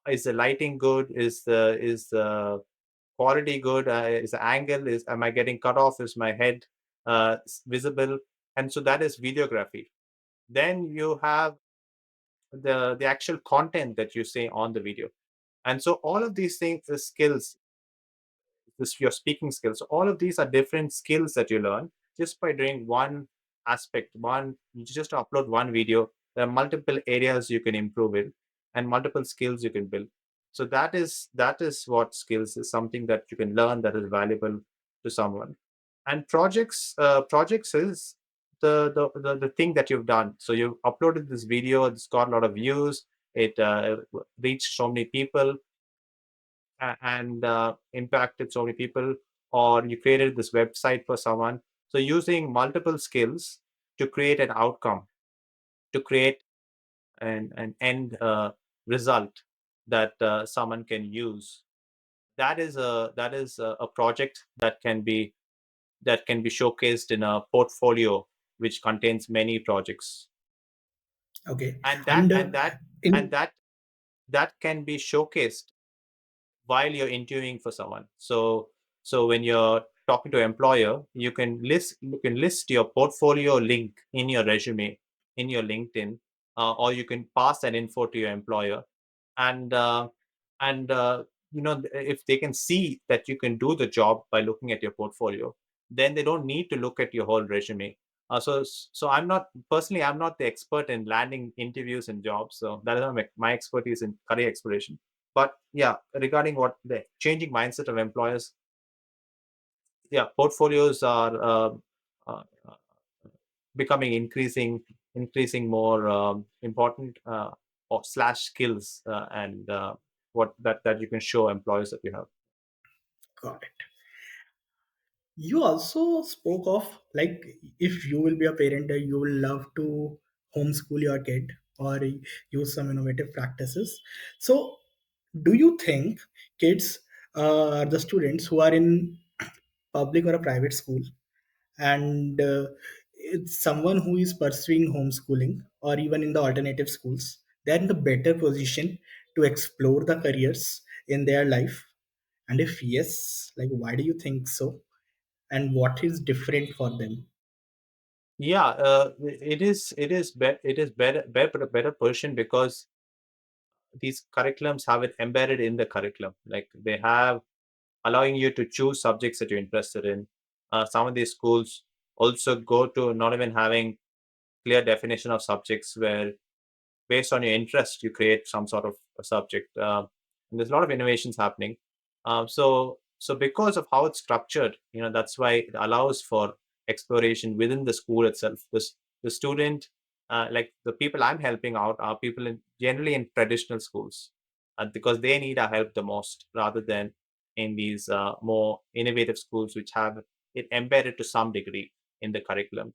is the lighting good? Is the quality good? Is the angle, is am I getting cut off? Is my head visible? And so that is videography. Then you have the actual content that you say on the video. And so all of these things, the skills, your speaking skills, so all of these are different skills that you learn just by doing one aspect. One, you just upload one video, there are multiple areas you can improve in, and multiple skills you can build. So that is what skills is, something that you can learn that is valuable to someone. And projects is the thing that you've done. So you've uploaded this video, it's got a lot of views, it reached so many people, and impacted so many people, or you created this website for someone. So using multiple skills to create an outcome, to create an end result that someone can use. That is a project that can be showcased in a portfolio which contains many projects, Okay. and that And and that and in that can be showcased while you're interviewing for someone. So when you're talking to an employer, you can list your portfolio link in your resume, in your LinkedIn, or you can pass that info to your employer, and if they can see that you can do the job by looking at your portfolio, then they don't need to look at your whole resume. So I'm not the expert in landing interviews and jobs. So that is not my expertise in career exploration. But yeah, regarding what the changing mindset of employers, yeah, portfolios are uh, uh, becoming increasing more important, or slash skills, and what that you can show employers that you have. got it. You also spoke of like if you will be a parent, you will love to homeschool your kid or use some innovative practices. So, do you think kids are the students who are in public or a private school, and it's someone who is pursuing homeschooling or even in the alternative schools, they're in the better position to explore the careers in their life? And if yes, like why do you think so? And what is different for them? Yeah, it is better position because these curriculums have it embedded in the curriculum. Like they have allowing you to choose subjects that you're interested in. Some of these schools also go to not even having clear definition of subjects, where based on your interest you create some sort of a subject. And there's a lot of innovations happening. So because of how it's structured, that's why it allows for exploration within the school itself. The student, like the people I'm helping out, are people generally in traditional schools, because they need our help the most, rather than in these more innovative schools which have it embedded to some degree in the curriculum.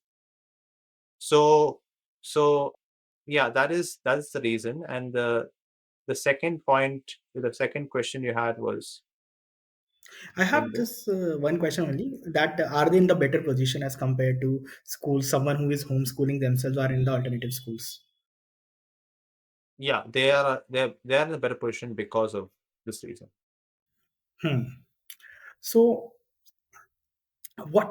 So so yeah, that is the reason. And the second question you had was I in have the this one question only, that are they in the better position as compared to schools, someone who is homeschooling themselves or in the alternative schools? yeah, they are in a better position because of this reason. Hmm. So why,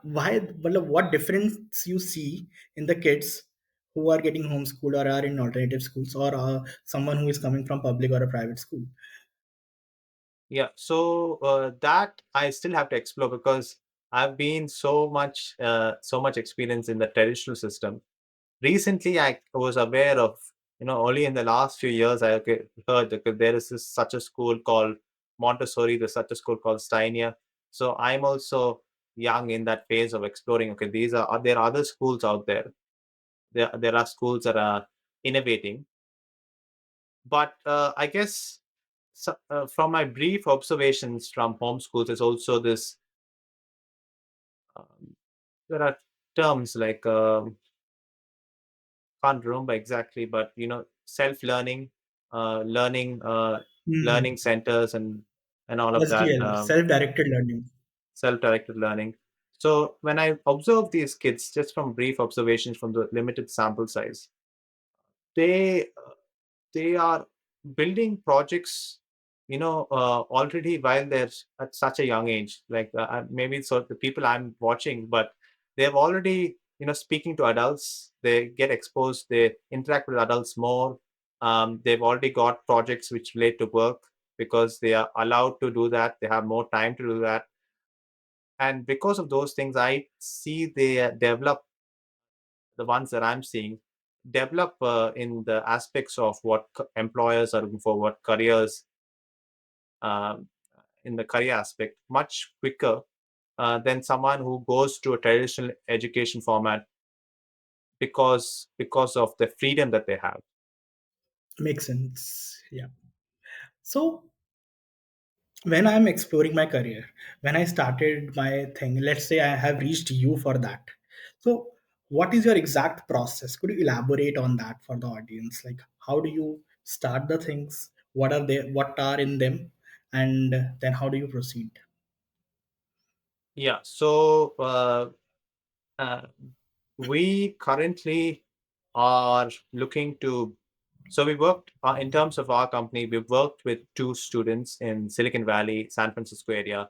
well, what difference you see in the kids who are getting homeschooled or are in alternative schools, or someone who is coming from public or a private school? Yeah, so that I still have to explore, because I've been so much experience in the traditional system. Recently I was aware of, only in the last few years heard that there is such a school called Montessori, there's such a school called Steiner. So I'm also young in that phase of exploring. Okay, there are other schools out there. There are schools that are innovating. But I guess, from my brief observations from home schools, there's also this, um, there are terms like, can't remember exactly, but self-learning, learning, learning Hmm. centers, and all of that, SDL, self-directed learning. self-directed learning. So when I observe these kids, just from brief observations from the limited sample size, they they are building projects, already while they're at such a young age. Like, maybe so the people I'm watching, but they've already, speaking to adults, they get exposed, they interact with adults more. They've already got projects which relate to work, because they are allowed to do that, they have more time to do that. And because of those things, I see they develop, the ones that I'm seeing develop in the aspects of what employers are looking for, what careers, um, in the career aspect, much quicker than someone who goes to a traditional education format, because of the freedom that they have. Makes sense. Yeah. So when I'm exploring my career, when I started my thing, let's say I have reached you for that. So What is your exact process? Could you elaborate on that for the audience? Like, how do you start the things? What are they? What are in them? And then how do you proceed? Yeah. So uh, we currently are looking to. So we worked in terms of our company. We worked with two students in Silicon Valley, San Francisco area.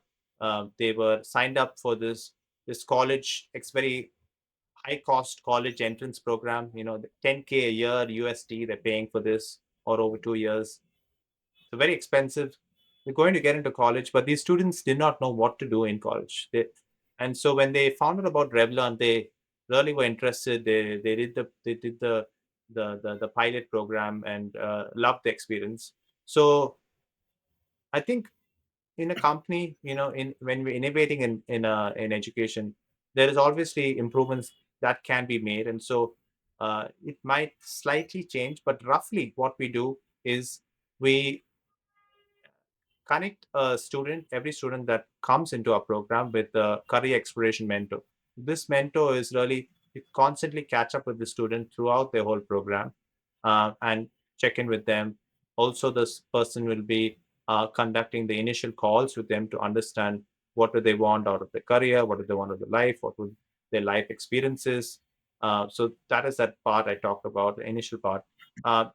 They were signed up for this college. It's very high cost college entrance program. You know, the 10K a year USD they're paying for this, or over 2 years. So very expensive. They're going to get into college, but these students did not know what to do in college. And so when they found out about Revlearn, they really were interested. They did the pilot program and loved the experience. So I think in a company, in when we're innovating in education, there is obviously improvements that can be made, and so it might slightly change, but roughly what we do is we connect every student that comes into our program with a career exploration mentor. This mentor is really you constantly catch up with the student throughout their whole program and check in with them. Also, this person will be conducting the initial calls with them to understand what do they want out of their career, what do they want out of their life, what would their life experiences. So that is that part I talked about, the initial part.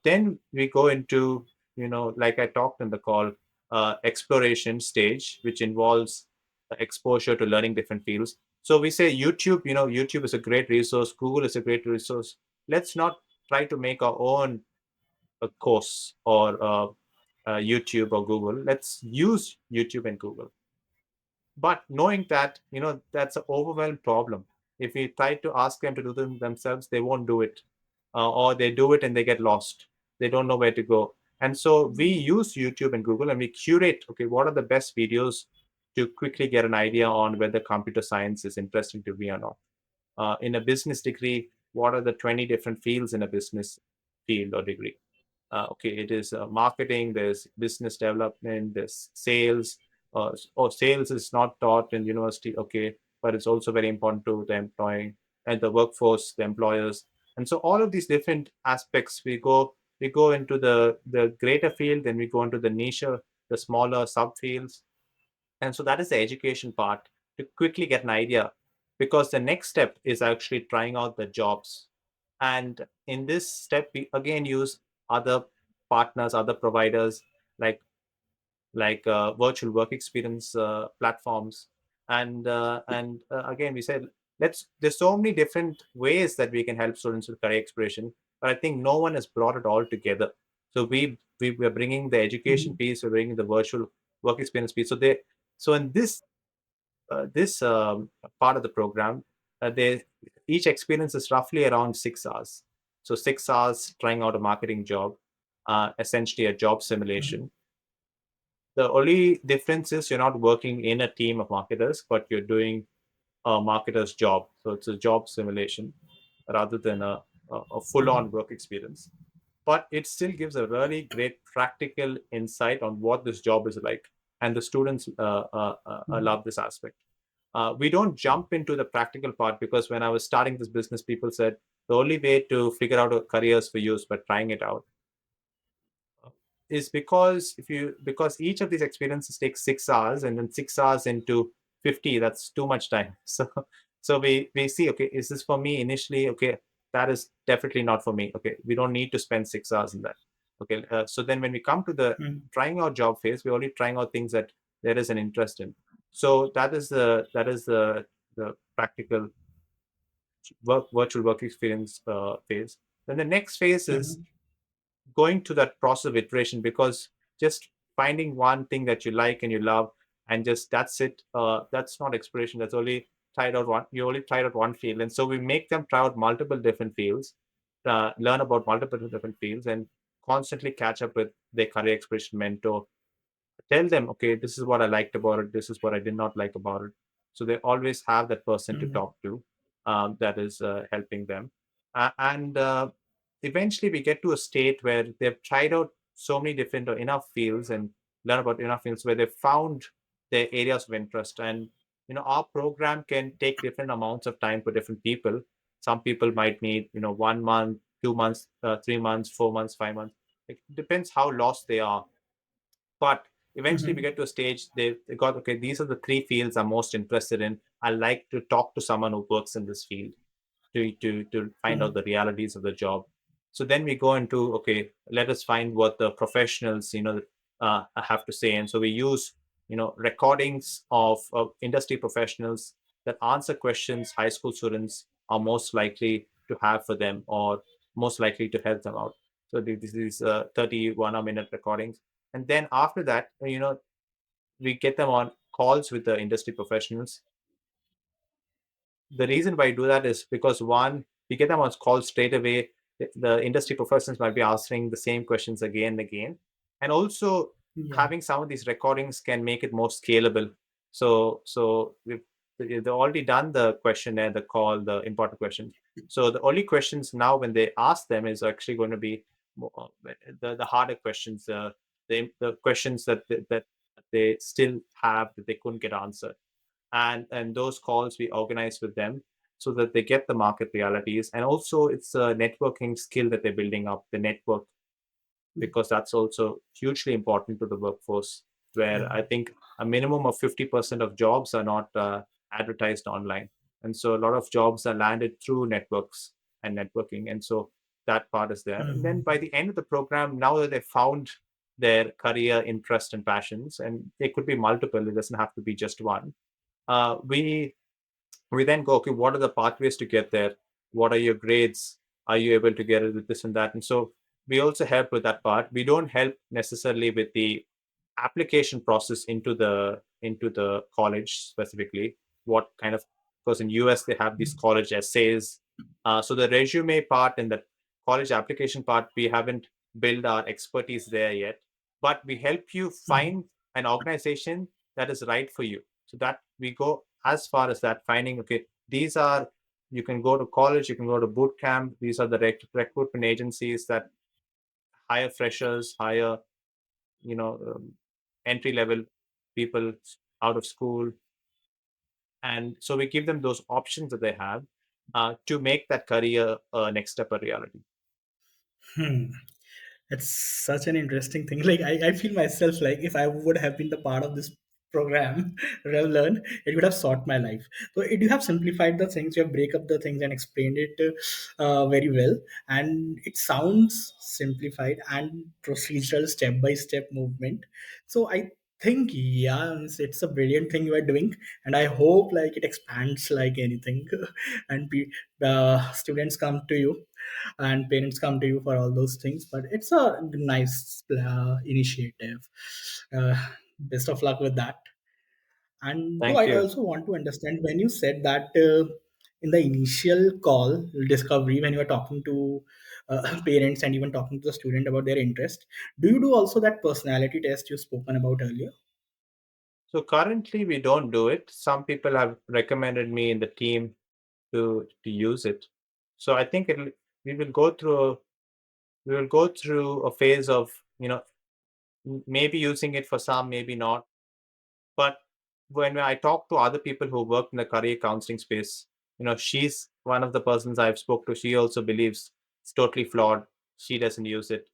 Then we go into, like I talked in the call, exploration stage, which involves exposure to learning different fields. So we say YouTube, YouTube is a great resource, Google is a great resource. Let's not try to make our own course or YouTube or Google. Let's use YouTube and Google. But knowing that, that's an overwhelmed problem. If we try to ask them to do them themselves, they won't do it. Or they do it and they get lost. They don't know where to go. And so we use YouTube and Google and we curate, okay, what are the best videos to quickly get an idea on whether computer science is interesting to me or not. In a business degree, what are the 20 different fields in a business field or degree? Okay, it is marketing, there's business development, there's sales. Or sales is not taught in university, okay, but it's also very important to the employing and the workforce, the employers. And so all of these different aspects, we go into the greater field, then we go into the niche, the smaller subfields. And so that is the education part, to quickly get an idea, because the next step is actually trying out the jobs. And in this step, we again use other partners, other providers, like virtual work experience platforms. And again, we said, there's so many different ways that we can help students with career exploration, but I think no one has brought it all together. So we're bringing the education Mhm, piece, we're bringing the virtual work experience piece. So in this part of the program, they each experience is roughly around 6 hours. So 6 hours trying out a marketing job, essentially a job mhm, simulation. The only difference is you're not working in a team of marketers, but you're doing a marketer's job. So it's a job simulation rather than a mhm, full-on work experience. But it still gives a really great practical insight on what this job is like, and the students mhm, love this aspect. We don't jump into the practical part, because when I was starting this business, people said the only way to figure out a careers for you is by trying it out. Is because each of these experiences takes 6 hours, and then 6 hours into 50, that's too much time. So we see, okay, is this for me initially? Okay, that is definitely not for me. Okay, we don't need to spend 6 hours in that. Okay, so then when we come to the mhm, trying out job phase, we're only trying out things that there is an interest in. So that is the practical virtual work experience phase. Then the next phase is mhm, going to that process of iteration, because just finding one thing that you like and you love, and just that's it, that's not exploration. That's only tried out one You only tried out one field, and so we make them try out multiple different fields, learn about multiple different fields, and constantly catch up with their career exploration mentor. Tell them, okay, this is what I liked about it, this is what I did not like about it. So they always have that person to mhm, talk to, that is helping them. And eventually we get to a state where they've tried out so many different or enough fields, and learn about enough fields where they've found their areas of interest. And our program can take different amounts of time for different people. Some people might need 1 month, 2 months, 3 months, 4 months, 5 months. It depends how lost they are. But eventually we Mhm. get to a stage, they got, okay, these are the three fields I'm most interested in. I like to talk to someone who works in this field to find out Mhm. the realities of the job. So then we go into, okay, let us find what the professionals have to say. And so we use recordings of industry professionals that answer questions high school students are most likely to have for them, or most likely to help them out. So this is 31 minute recordings. And then after that, we get them on calls with the industry professionals. The reason why I do that is because, one, we get them on call straight away. The industry professionals might be asking the same questions again and again, and also Yeah. having some of these recordings can make it more scalable. So they've already done the questionnaire, the call, the important questions. So the only questions now when they ask them is actually going to be the harder questions, the questions that they still have that they couldn't get answered. And those calls we organize with them so that they get the market realities. And also it's a networking skill that they're building up, the network, because that's also hugely important to the workforce, where Yeah. I think a minimum of 50% of jobs are not advertised online. And so a lot of jobs are landed through networks and networking. And so that part is there. And then Mhm. by the end of the program, now that they've found their career interest and passions, and they could be multiple, it doesn't have to be just one. We then go, okay, what are the pathways to get there? What are your grades? Are you able to get it with this and that? And so we also help with that part. We don't help necessarily with the application process into the college specifically. What kind of, because in US they have these college essays. So the resume part and the college application part, we haven't built our expertise there yet. But we help you Mhm. find an organization that is right for you. So that we go as far as that, finding, okay, these are, you can go to college, you can go to boot camp. These are the recruitment agencies that hire freshers, hire you know um, entry level people out of school. And so we give them those options that they have to make that career next step a reality. Hmm. It's such an interesting thing. Like I feel myself like if I would have been the part of this program, Revlearn, it would have sought my life. So it, you have simplified the things, you have break up the things and explained it very well. And it sounds simplified and procedural step by step movement. So I think yeah, it's a brilliant thing you are doing, and I hope like it expands like anything, and students come to you and parents come to you for all those things. But it's a nice initiative. uh, Best of luck with that. And though Thank I you. also want to understand when you said that in the initial call discovery, when you are talking to parents and even talking to the student about their interest, do you do also that personality test you spoken about earlier? So currently we don't do it. Some people have recommended me in the team to use it. So I think we will go through we will go through a phase of maybe using it for some, maybe not. But when I talk to other people who work in the career counseling space, she's one of the persons I've spoke to. She also believes it's totally flawed. She doesn't use it.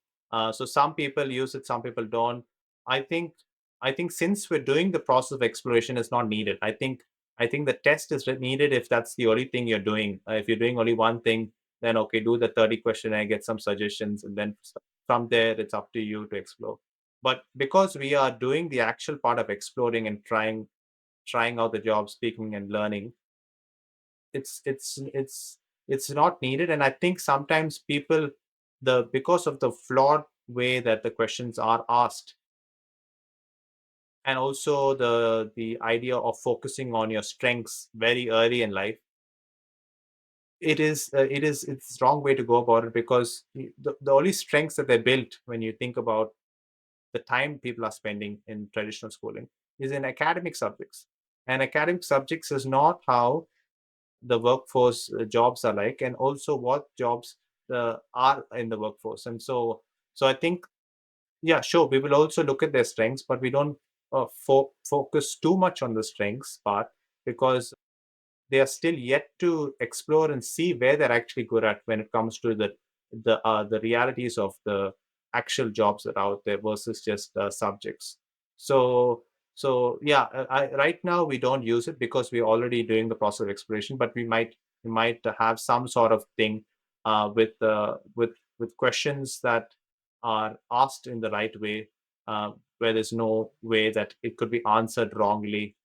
So some people use it, some people don't. I think I think since we're doing the process of exploration, is not needed. I think the test is needed if that's the only thing you're doing. If you're doing only one thing, then okay, do the 30 questionnaire, get some suggestions, and then from there it's up to you to explore. But because we are doing the actual part of exploring and trying out the job, speaking and learning, it's not needed. And I think sometimes people, the because of the flawed way that the questions are asked, and also the idea of focusing on your strengths very early in life, it's wrong way to go about it, because the only strengths that they built, when you think about the time people are spending in traditional schooling, is in academic subjects. And academic subjects is not how the workforce jobs are like, and also what jobs are in the workforce. And so I think, yeah, sure, we will also look at their strengths, but we don't focus too much on the strengths part, because they are still yet to explore and see where they're actually good at when it comes to the realities of the actual jobs that are out there versus just subjects. So yeah, right now we don't use it because we're already doing the process of exploration, but we might have some sort of thing with questions that are asked in the right way, where there's no way that it could be answered wrongly,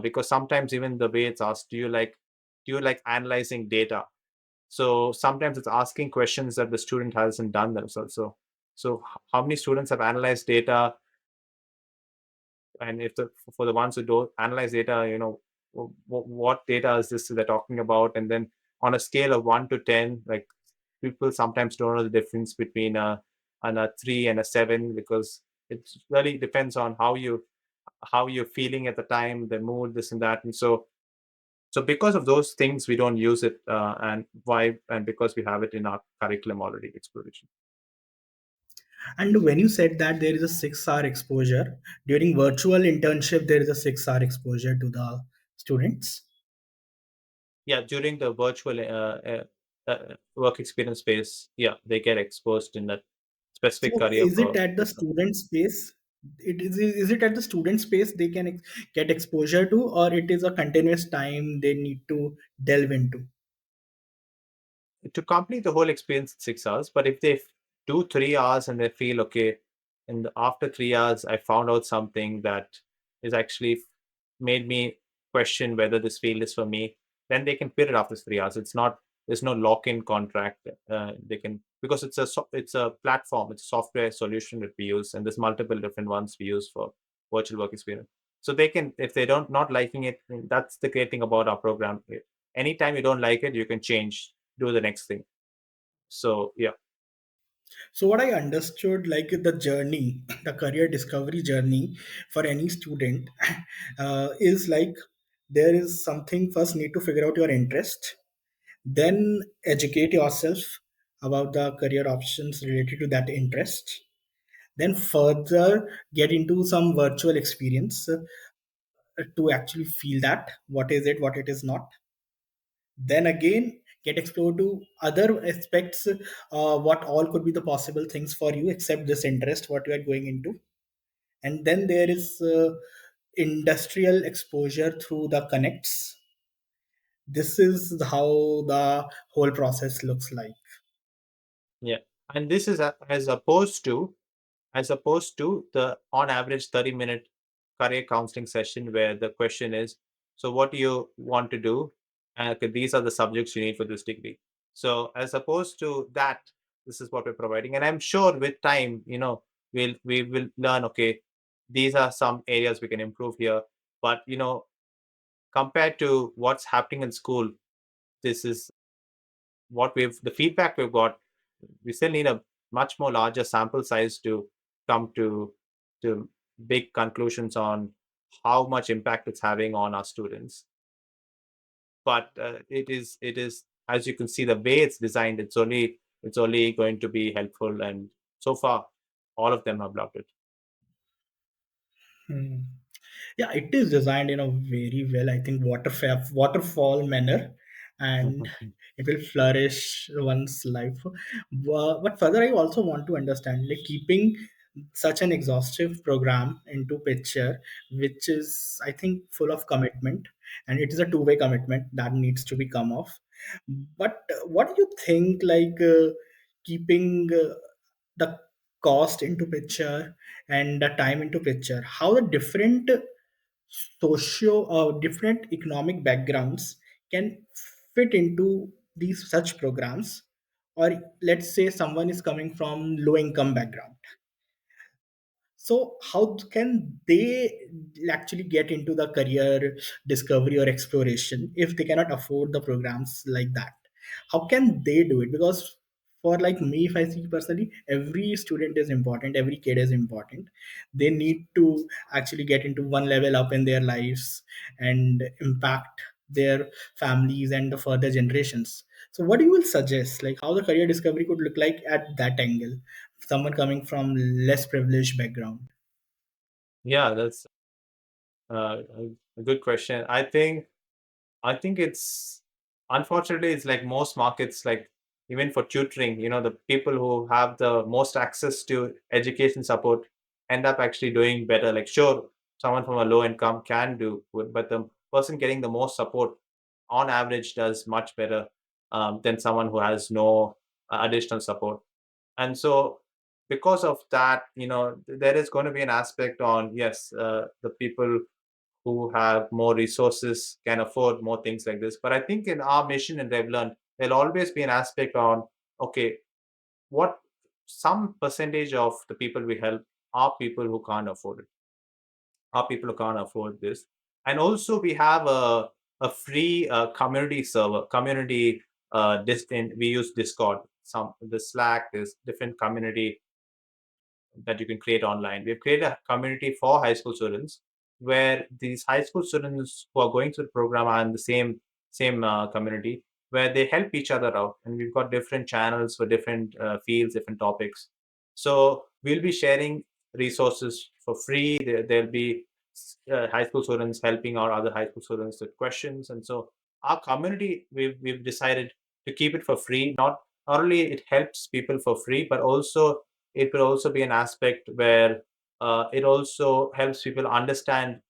because sometimes even the way it's asked, do you like analyzing data? So sometimes it's asking questions that the student hasn't done themselves. How many students have analyzed data? And if the for the ones who don't analyze data, what data is this they're talking about? And then on a scale of 1 to 10, like, people sometimes don't know the difference between a 3 and a 7, because it really depends on how you're feeling at the time, the mood, this and that. And so because of those things, we don't use it, and why? And because we have it in our curriculum already, exploration. And when you said that there is a 6 hour exposure during virtual internship, there is a 6 hour exposure to the students. Yeah, during the virtual work experience phase, yeah, they get exposed in that specific So career is it for at the 6 months. student space? Is it at the student space they can get exposure to, or it is a continuous time they need to delve into? To complete the whole experience in 6 hours. But if they do 3 hours and they feel okay, and after 3 hours, I found out something that is actually made me question whether this field is for me, then they can quit it after 3 hours. There's no lock-in contract. They can, because it's a platform, it's a software solution that we use, and there's multiple different ones we use for virtual work experience. So they can, if they don't not liking it, that's the great thing about our program. Anytime you don't like it, you can change, do the next thing. So yeah. So what I understood, like the journey, the career discovery journey for any student, is like there is something first need to figure out your interest, then educate yourself about the career options related to that interest, then further get into some virtual experience to actually feel that what is it, what it is not, then again get explore to other aspects, what all could be the possible things for you except this interest what you are going into, and then there is industrial exposure through the connects. This is how the whole process looks like. Yeah, and this is as opposed to the on average 30-minute career counseling session where the question is, so what do you want to do? And okay, these are the subjects you need for this degree. So as opposed to that, this is what we're providing. And I'm sure with time, we will learn, okay, these are some areas we can improve here. But compared to what's happening in school, this is the feedback we've got. We still need a much more larger sample size to come to big conclusions on how much impact it's having on our students. But it is, as you can see, the way it's designed, it's only going to be helpful, and so far all of them have loved it. Hmm. Yeah, it is designed in a very well, I think, waterfall manner, and it will flourish one's life. But further, I also want to understand, like keeping such an exhaustive program into picture, which is, I think, full of commitment, and it is a two-way commitment that needs to be come off. But what do you think, like keeping the cost into picture and the time into picture, how the different economic backgrounds can fit into these such programs, or let's say someone is coming from low income background, so how can they actually get into the career discovery or exploration if they cannot afford the programs like that? How can they do it? Because for like me, if I see personally, every student is important, every kid is important. They need to actually get into one level up in their lives and impact their families and the further generations. So what do you will suggest, like how the career discovery could look like at that angle, someone coming from less privileged background? Yeah, that's a good question. I think I think it's unfortunately it's like most markets, like even for tutoring, the people who have the most access to education support end up actually doing better. Like sure, someone from a low income can do good, but the person getting the most support on average does much better than someone who has no additional support. And so because of that, there is going to be an aspect on, yes, the people who have more resources can afford more things like this. But I think in our mission in Revlearn, there'll always be an aspect on, okay, what some percentage of the people we help are people who can't afford it, are people who can't afford this. And also we have a free community server, we use Discord, some the Slack, there's different community that you can create online. We've created a community for high school students where these high school students who are going through the program are in the same community where they help each other out, and we've got different channels for different fields, different topics. So we'll be sharing resources for free. There'll be high school students helping out other high school students with questions, and so our community we've decided to keep it for free. Not only it helps people for free, but also it will also be an aspect where it also helps people understand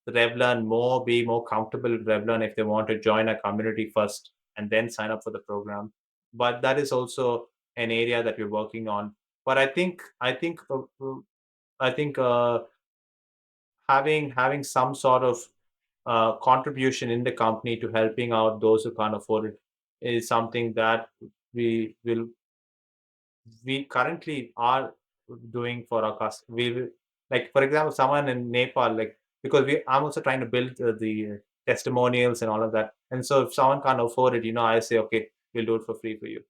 the Revlearn more, be more comfortable with Revlearn if they want to join a community first and then sign up for the program. But that is also an area that we're working on. But I think having some sort of contribution in the company to helping out those who can't afford it is something that we currently are doing for our customers. Like for example, someone in Nepal, like because I'm also trying to build the testimonials and all of that. And so if someone can't afford it, I say, okay, we'll do it for free for you.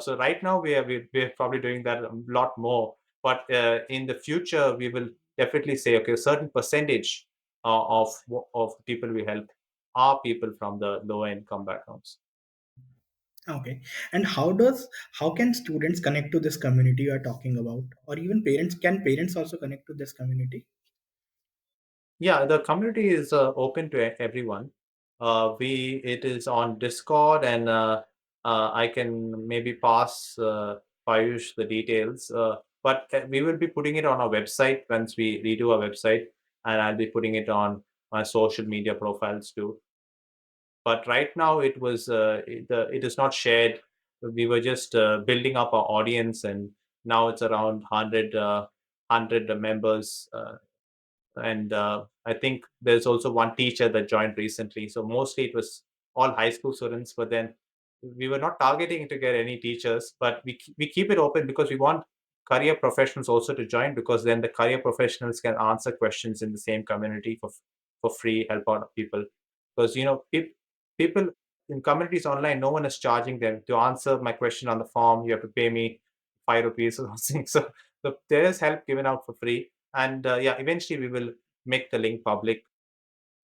So right now we're probably doing that a lot more, but in the future we will definitely say, okay, a certain percentage of people we help are people from the lower income backgrounds. Okay. And how can students connect to this community you are talking about? Or even parents, can parents also connect to this community? Yeah, the community is open to everyone. We It is on Discord, and I can maybe pass Payush the details. But we will be putting it on our website once we redo our website, and I'll be putting it on my social media profiles too. But right now, it is not shared. We were just building up our audience, and now it's around 100 members. And I think there's also one teacher that joined recently. So mostly it was all high school students, but then we were not targeting to get any teachers, but we keep it open because we want career professionals also to join, because then the career professionals can answer questions in the same community for free, help out people. Because people in communities online, no one is charging them to answer my question on the form. You have to pay me 5 rupees or something. So there is help given out for free, and yeah, eventually we will make the link public,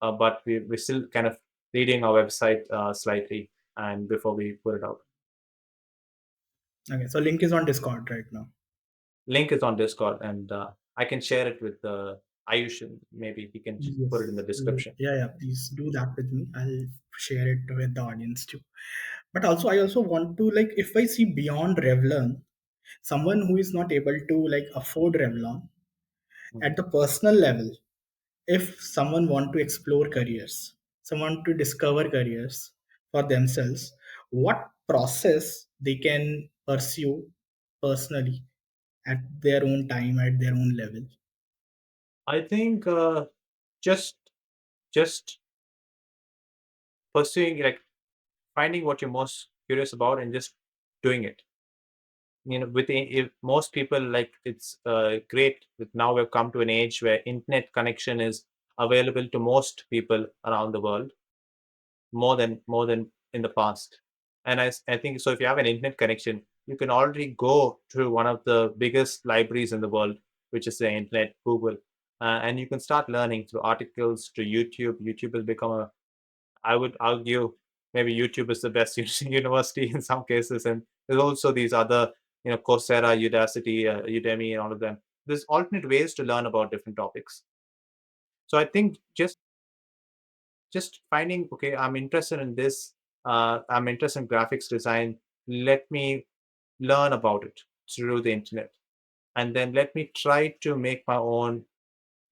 but we're still kind of reading our website slightly and before we put it out. Okay, so link is on Discord right now. Link is on Discord, and I can share it with Ayush, and maybe he can put it in the Yes. description. Yeah, yeah. Please do that with me. I'll share it with the audience too. But also, I also want to, like, if I see beyond Revlon, someone who is not able to like afford Revlon Mhm. at the personal level, if someone want to explore careers, someone to discover careers for themselves, what process they can pursue personally at their own time, at their own level? I think just just pursuing, like finding what you're most curious about and just doing it. With if most people, like, it's great that now we've come to an age where internet connection is available to most people around the world, more than in the past. And I think so if you have an internet connection, you can already go to one of the biggest libraries in the world, which is the internet, Google, and you can start learning through articles, to YouTube has become a, I would argue, maybe YouTube is the best university in some cases, and there's also these other, Coursera, Udacity, Udemy, and all of them. There's alternate ways to learn about different topics. So I think just finding, okay, I'm interested in this, I'm interested in graphics design, let me learn about it through the internet, and then let me try to make my own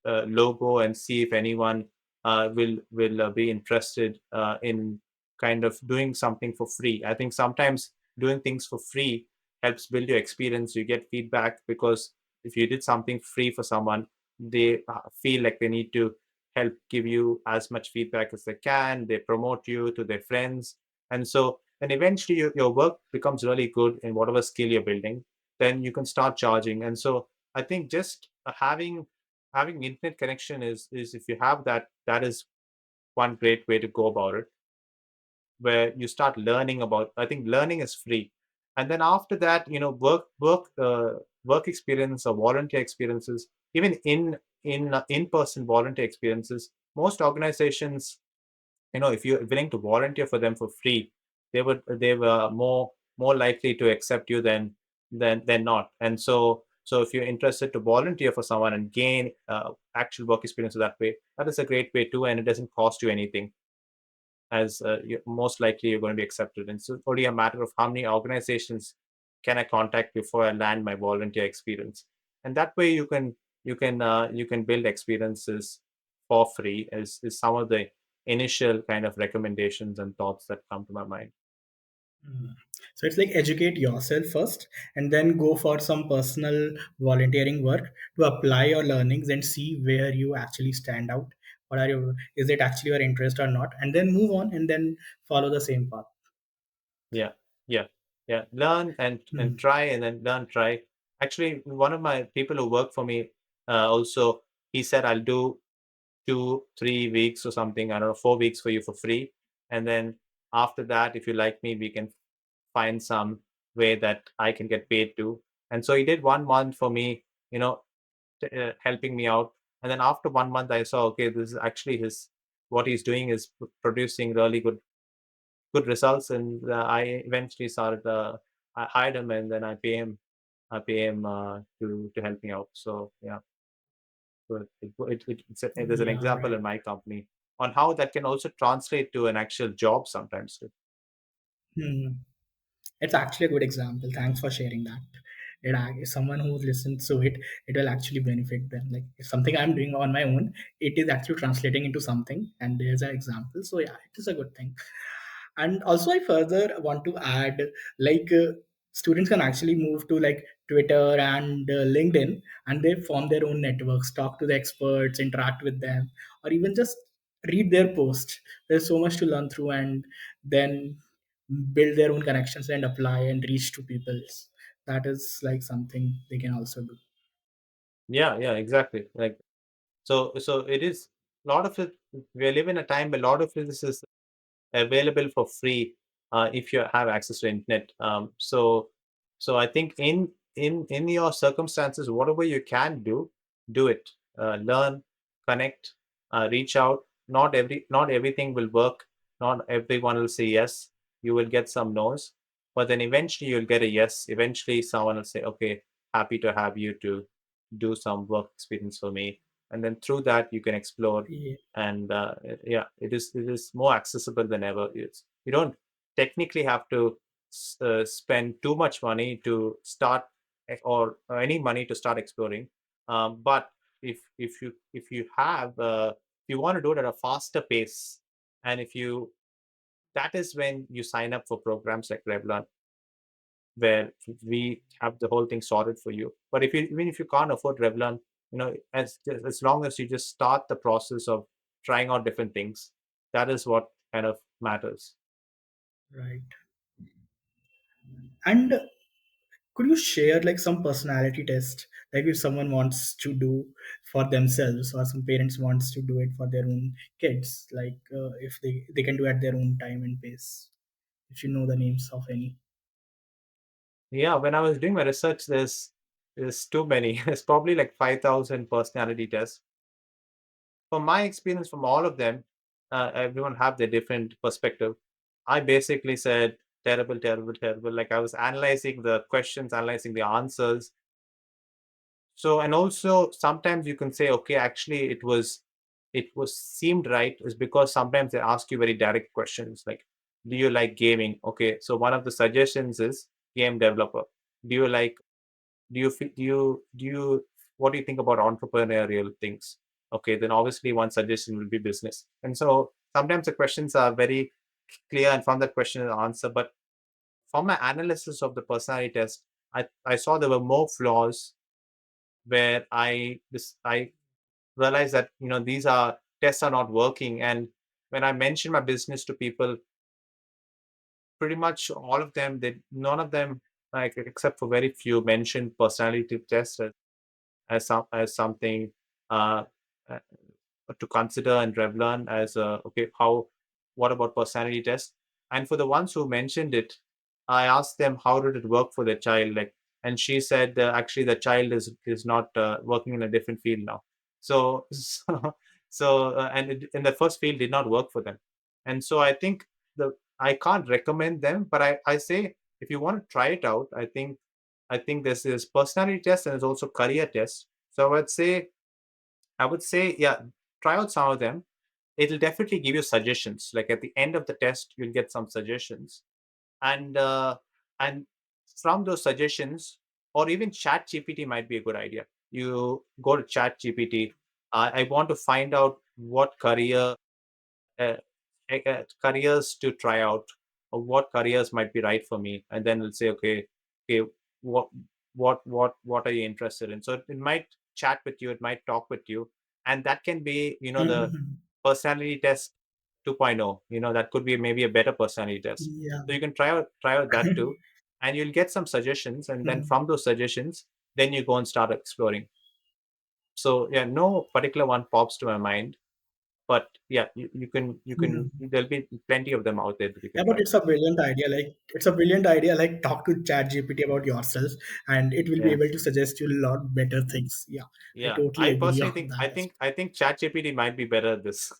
logo and see if anyone will be interested in kind of doing something for free. I think sometimes doing things for free helps build your experience. You get feedback because if you did something free for someone, they feel like they need to help give you as much feedback as they can. They promote you to their friends, and so and eventually your work becomes really good in whatever skill you're building. Then you can start charging, and so I think just having internet connection is if you have that, that is one great way to go about it, where you start learning about, I think learning is free. And then after that, work experience or volunteer experiences, even in-person volunteer experiences, most organizations, if you're willing to volunteer for them for free, they were more likely to accept you than not. And so if you're interested to volunteer for someone and gain actual work experience that way, that is a great way too, and it doesn't cost you anything, as most likely you're going to be accepted. And so it's only a matter of how many organizations can I contact before I land my volunteer experience. And that way you can build experiences for free, is some of the initial kind of recommendations and thoughts that come to my mind. Mm. So it's like educate yourself first and then go for some personal volunteering work to apply your learnings and see where you actually stand out. What are your, is it actually your interest or not? And then move on and then follow the same path. Yeah, yeah, yeah. Learn and Hmm. try, and then learn, try. Actually, one of my people who work for me, also, he said, I'll do 2 3 weeks or something, I don't know, 4 weeks for you for free, and then after that, if you like me, we can find some way that I can get paid too. And so he did 1 month for me, helping me out. And then after 1 month, I saw, okay, this is actually his, what he's doing is producing really good results. And I eventually started, I hired him, and then I pay him to help me out. So yeah, so there's an Yeah, example right. in my company on how that can also translate to an actual job sometimes too. Hmm. It's actually a good example. Thanks for sharing that. If someone who listens to it, it will actually benefit them. Like if something I'm doing on my own, it is actually translating into something, and there's an example. So yeah, it is a good thing. And also, I further want to add, like students can actually move to like Twitter and LinkedIn, and they form their own networks, talk to the experts, interact with them, or even just read their posts. There's so much to learn through, and then build their own connections and apply and reach to people. That is like something they can also do. Yeah, yeah, exactly. Like, so it is a lot of it. We live in a time where a lot of this is available for free, if you have access to internet. So I think in your circumstances, whatever you can do, do it. Learn, connect, reach out. Not everything will work. Not everyone will say yes. You will get some no's, but then eventually you'll get a yes. Eventually someone will say, okay, happy to have you to do some work experience for me, and then through that you can explore. Yeah, And yeah, it is more accessible than ever. You don't technically have to spend too much money to start, or any money to start exploring. But if you have, if you want to do it at a faster pace, and if you that is when you sign up for programs like Revlearn, where we have the whole thing sorted for you. But even if you can't afford Revlon, as long as you just start the process of trying out different things, that is what kind of matters. right. And could you share like some personality test, like if someone wants to do for themselves or some parents wants to do it for their own kids, like if they can do at their own time and pace, if you know the names of any. Yeah, when I was doing my research, there's too many. There's probably like 5,000 personality tests. From my experience, from all of them, everyone have their different perspective. I basically said terrible, terrible, terrible. Like I was analyzing the questions, analyzing the answers. So, and also sometimes you can say, okay, actually, it was. it was seemed right is because sometimes they ask you very direct questions like, do you like gaming? Okay, so one of the suggestions is game developer. Do you like do you what do you think about entrepreneurial things? Okay, then obviously one suggestion will be business. And so sometimes the questions are very clear, and from that question is the answer. But from my analysis of the personality test, I saw there were more flaws where I realized that these are tests are not working. And when I mentioned my business to people, pretty much all of them, they none of them, like except for very few, mentioned personality tests as something uh, uh, to consider and Revlearn as okay, how what about personality test? And for the ones who mentioned it, I asked them how did it work for their child, like, and she said actually the child is not working in a different field now. So and in the first field did not work for them, and so I think the I can't recommend them, but I say if you want to try it out, I think this is personality test and there's also career test. So I would say, yeah, try out some of them. It'll definitely give you suggestions. Like at the end of the test, you'll get some suggestions, and from those suggestions, or even Chat GPT might be a good idea. You go to Chat GPT. I want to find out what uh, careers to try out, or what careers might be right for me, and then we'll say, okay, what what are you interested in? So it might chat with you, it might talk with you, and that can be the Mhm. personality test 2.0. That could be maybe a better personality test. Yeah. So you can try out that too, and you'll get some suggestions, and then Mhm. from those suggestions, then you go and start exploring. So yeah, no particular one pops to my mind, but yeah, you can Mhm. there'll be plenty of them out there that you Yeah, can but try. it's a brilliant idea. Like it's a brilliant idea. Like talk to Chat GPT about yourself, and it will be Yeah, able to suggest you a lot better things. Yeah, I yeah. totally I agree personally on think that I think I think ChatGPT might be better at this.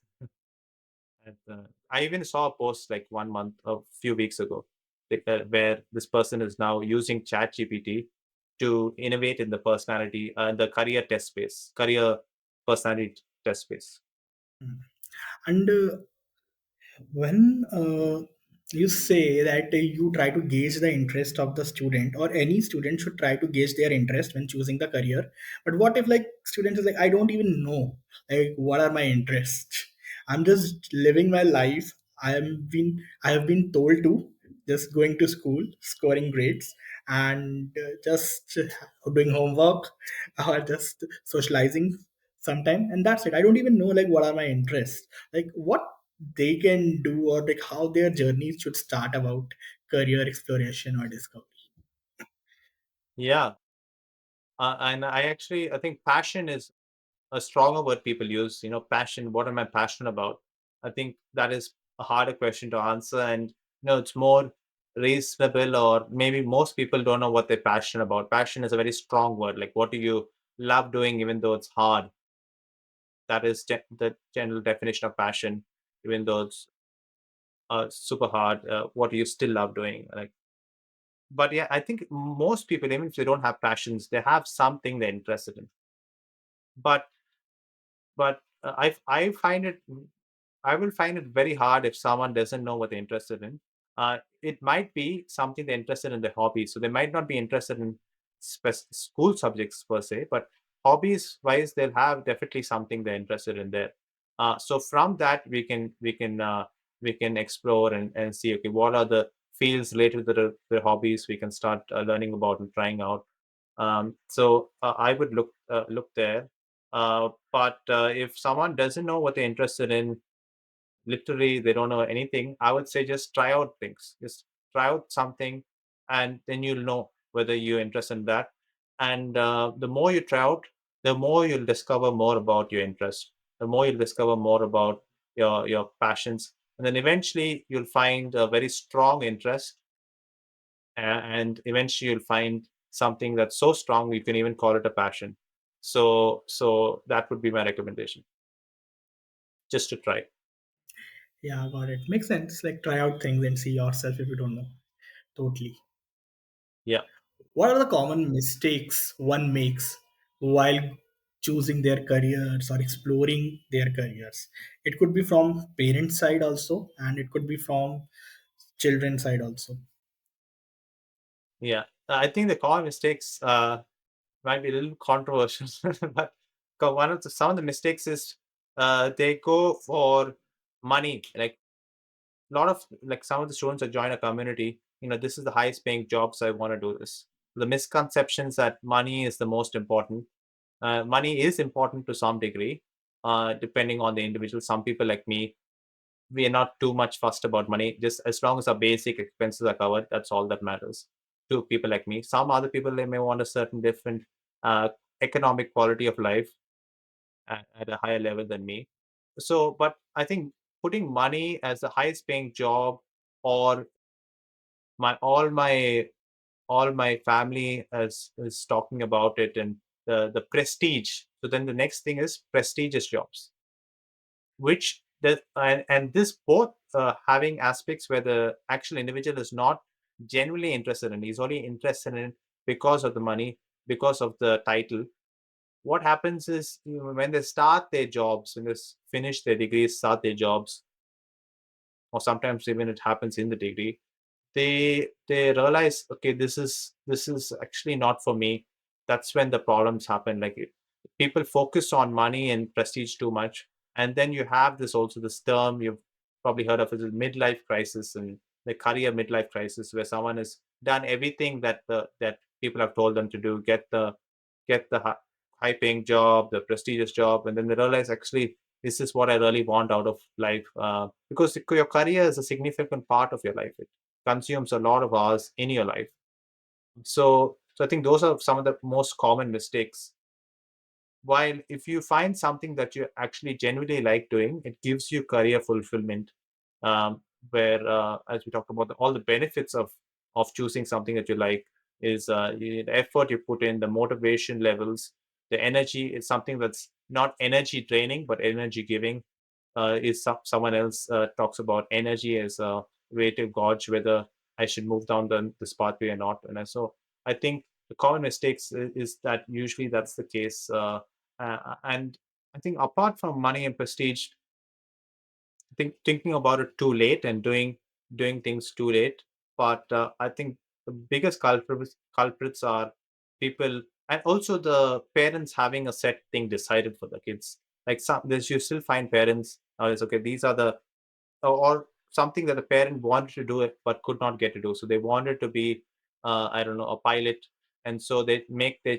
I even saw a post like a few weeks ago, where this person is now using ChatGPT to innovate in the personality, the career personality test space. And when you say that you try to gauge the interest of the student, or any student should try to gauge their interest when choosing the career, but what if like student is like, I don't even know like what are my interests, I'm just living my life, I have been told to just going to school, scoring grades, and just doing homework, or just socializing sometime, and that's it. I don't even know like what are my interests, like what they can do, or like how their journey should start about career exploration or discovery. Yeah, and I think passion is a stronger word people use. Passion. What am I passionate about? I think that is a harder question to answer, and it's more reasonable, or maybe most people don't know what they're passionate about. Passion is a very strong word. Like, what do you love doing, even though it's hard? That is the general definition of passion, even though it's super hard. What do you still love doing? Like, but yeah, I think most people, even if they don't have passions, they have something they're interested in. But I find it I will find it very hard if someone doesn't know what they're interested in. It might be something they're interested in their hobbies, so they might not be interested in school subjects per se, but hobbies wise, they'll have definitely something they're interested in there. So from that, we can explore and see, okay, what are the fields related to the hobbies we can start learning about and trying out. So I would look there. But if someone doesn't know what they're interested in, literally they don't know anything, I would say just try out things. Just try out something, and then you'll know whether you're interested in that. And the more you try out, the more you'll discover more about your interest. The more you'll discover more about your passions, and then eventually you'll find a very strong interest, and eventually you'll find something that's so strong you can even call it a passion. So that would be my recommendation, just to try. Yeah, got it. Makes sense. Like try out things and see yourself if you don't know. Totally. Yeah. What are the common mistakes one makes while choosing their careers or exploring their careers. It could be from parent side also, and it could be from children side also. Yeah, I think the common mistakes might be a little controversial, but some of the mistakes is they go for money. Like a lot of like some of the students that join a community, this is the highest paying job, so I want to do this. The misconceptions that money is the most important. Money is important to some degree, depending on the individual. Some people like me, we are not too much fussed about money. Just as long as our basic expenses are covered, that's all that matters to people like me. Some other people, they may want a certain different uh, economic quality of life at a higher level than me. So, but I think putting money as the highest paying job, or my all my family is talking about it, and the prestige. So then the next thing is prestigious jobs, which and this both having aspects where the actual individual is not genuinely interested in. He's only interested in because of the money, because of the title. What happens is, when they start their jobs, when they finish their degrees, start their jobs, or sometimes even it happens in the degree, they realize, okay, this is actually not for me. That's when the problems happen. Like people focus on money and prestige too much, and then you have this also this term you've probably heard of, is midlife crisis, and the career midlife crisis, where someone has done everything that people have told them to do, get the high paying job, the prestigious job, and then they realize, actually, this is what I really want out of life, because your career is a significant part of your life. It consumes a lot of hours in your life. So I think those are some of the most common mistakes. While if you find something that you actually genuinely like doing, it gives you career fulfillment, where as we talked about, all the benefits of choosing something that you like is the effort you put in, the motivation levels, the energy is something that's not energy draining but energy giving. Is someone else talks about energy as a way to gauge whether I should move down this pathway or not. So I think the common mistakes is that usually that's the case. And I think apart from money and prestige, thinking about it too late and doing things too late. But I think the biggest culprits are people, and also the parents having a set thing decided for the kids. Like there's you still find parents. It's okay. These are the or something that the parent wanted to do it but could not get to do. So they wanted to be, I don't know, a pilot, and so they make their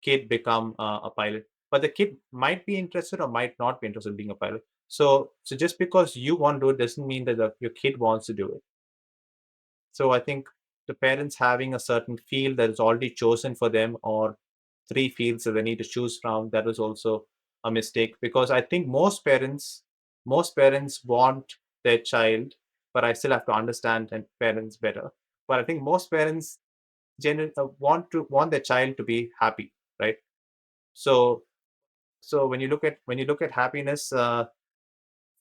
kid become a pilot. But the kid might be interested or might not be interested in being a pilot. So just because you want to do it doesn't mean that your kid wants to do it. So I think the parents having a certain field that is already chosen for them, or three fields that they need to choose from, that is also a mistake, because I think most parents want their child, but I still have to understand and parents better. But I think most parents want their child to be happy, right? So so when you look at happiness,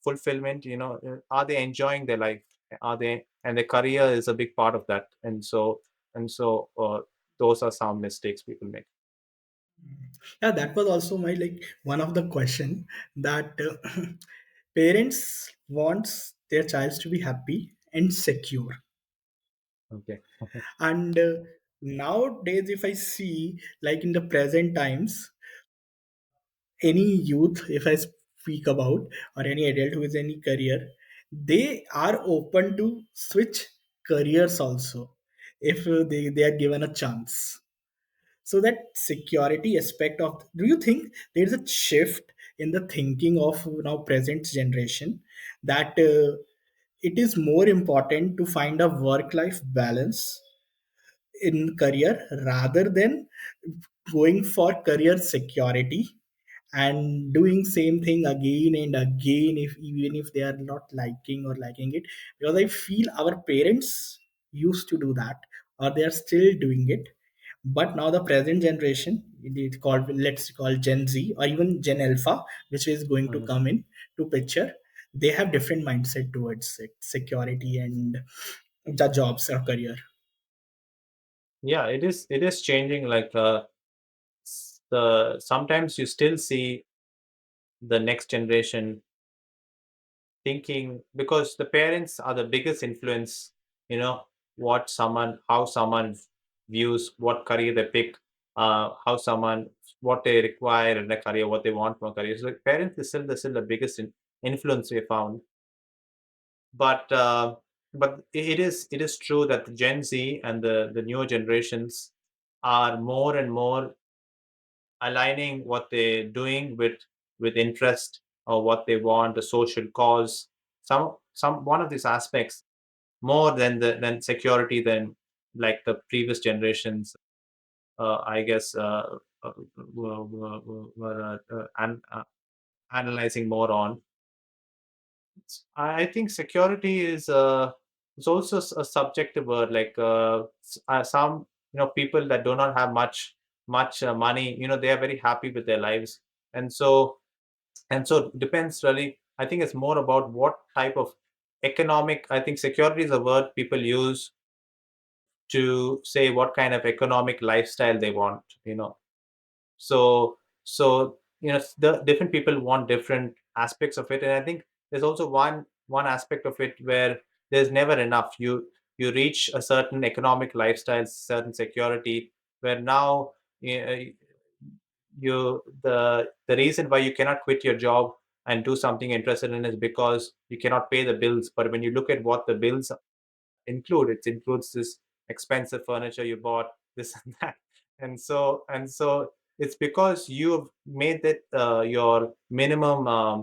fulfillment, are they enjoying their life? Are they, and their career is a big part of that. And so those are some mistakes people make. Yeah, that was also my like one of the question that parents wants their child to be happy and secure. Okay. And nowadays, if I see like in the present times, any youth, if I speak about, or any adult who is any career, they are open to switch careers also if they are given a chance. So that security aspect of, do you think there is a shift in the thinking of now present generation, that it is more important to find a work life balance in career rather than going for career security and doing same thing again and again, if even if they are not liking it? Because I feel our parents used to do that, or they are still doing it. But now the present generation, it's called, let's call Gen Z or even Gen Alpha, which is going to Mhm. come in to picture, they have different mindset towards it, security and the jobs or career. Yeah, it is changing. Like the sometimes you still see the next generation thinking, because the parents are the biggest influence, you know, how someone views what career they pick, how someone, what they require in a career, what they want from a career. So parents is still the biggest influence we found. But it is true that the Gen Z and the newer generations are more and more aligning what they're doing with interest, or what they want, the social cause, some one of these aspects, more than security, than like the previous generations, I guess, analyzing more on. I think security is also a subjective word. Like, some, people that do not have much money, they are very happy with their lives, and so it depends really. I think it's more about what type of economic. I think security is a word people use to say what kind of economic lifestyle they want. So the different people want different aspects of it, and I think there's also one aspect of it where there's never enough. You reach a certain economic lifestyle, certain security, where now, you, the reason why you cannot quit your job and do something interested in is because you cannot pay the bills. But when you look at what the bills include, it includes this expensive furniture you bought, this and that, and so it's because you've made that your minimum uh,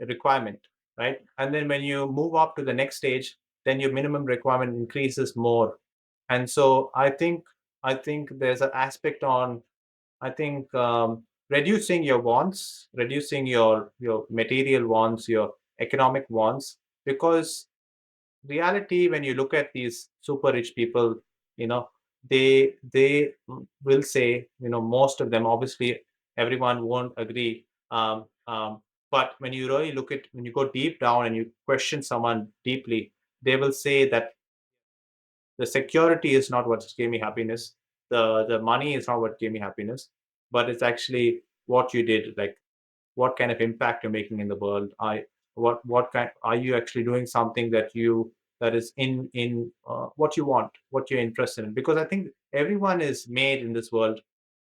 requirement, right? And then when you move up to the next stage, then your minimum requirement increases more. And so I think there's an aspect on, I think, reducing your wants, reducing your material wants, your economic wants, because reality, when you look at these super rich people, you know they will say, most of them, obviously everyone won't agree, but when you really look at, when you go deep down and you question someone deeply, they will say that the security is not what gave me happiness, the money is not what gave me happiness, but it's actually what you did, like what kind of impact you're making in the world. What kind, are you actually doing something that is in what you want, what you're interested in? Because I think everyone is made in this world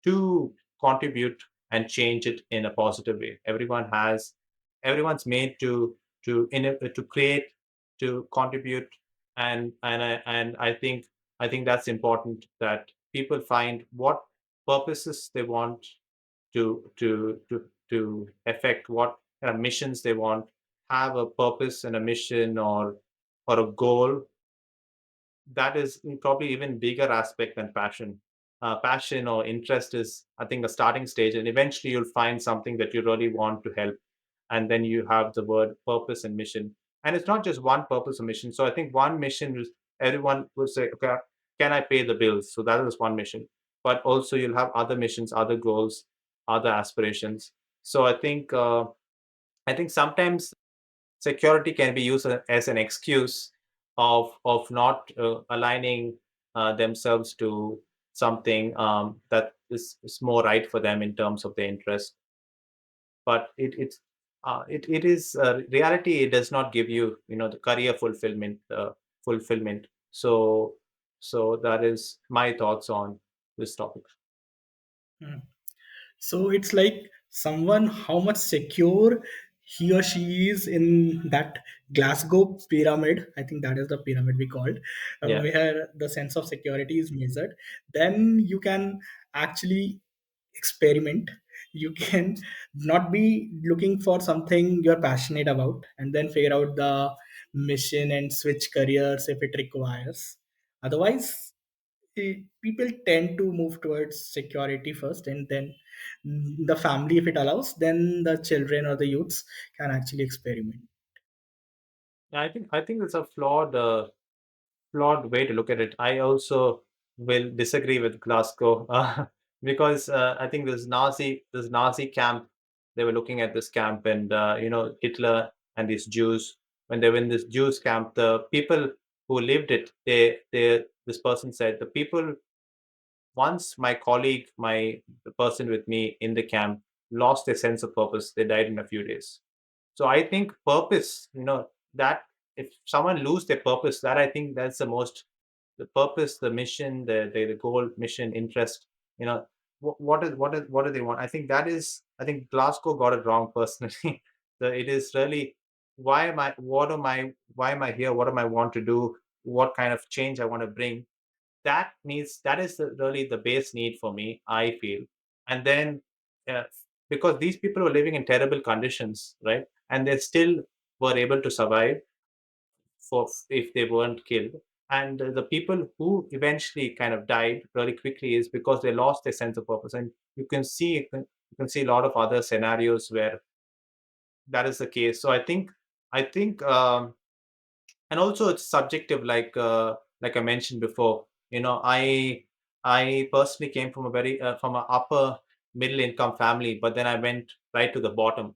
to contribute and change it in a positive way. Everyone's made to create, to contribute, and I think that's important, that people find what purposes they want to affect, what kind of missions they want, have a purpose and a mission, or a goal that is probably even bigger aspect than passion. Passion or interest is, I think, a starting stage, and eventually you'll find something that you really want to help, and then you have the word purpose and mission. And it's not just one purpose or mission. So I think one mission is, everyone will say, okay, can I pay the bills? So that is one mission. But also you'll have other missions, other goals, other aspirations. So I think sometimes security can be used as an excuse of not aligning themselves to something that is more right for them in terms of their interest. But it is reality. It does not give you, the career fulfillment. So that is my thoughts on this topic. Hmm. So it's like someone how much secure he or she is in that Glasgow pyramid. I think that is the pyramid we called, Yeah. where the sense of security is measured. Then you can actually experiment. You can not be looking for something you're passionate about and then figure out the mission and switch careers if it requires. Otherwise, people tend to move towards security first, and then the family, if it allows, then the children or the youths can actually experiment. I think it's a flawed way to look at it. I also will disagree with Glasgow, because I think this Nazi camp. They were looking at this camp, and Hitler and these Jews. When they were in this Jews camp, the people who lived it, they this person said, the people once my colleague, the person with me in the camp, lost their sense of purpose, they died in a few days. So I think purpose, that if someone lose their purpose, that I think that's the most, the purpose, the mission, the goal, mission, interest, you know, what do they want? I think that is, I think Glasgow got it wrong personally. It is really, why am I here? What am I want to do? What kind of change I want to bring? That is really the base need for me, I feel. And then, uh, because these people were living in terrible conditions, right, and they still were able to survive for if they weren't killed. And the people who eventually kind of died really quickly is because they lost their sense of purpose. And you can see a lot of other scenarios where that is the case. So I think and also it's subjective, like I mentioned before. I personally came from a very from an upper middle income family, but then I went right to the bottom,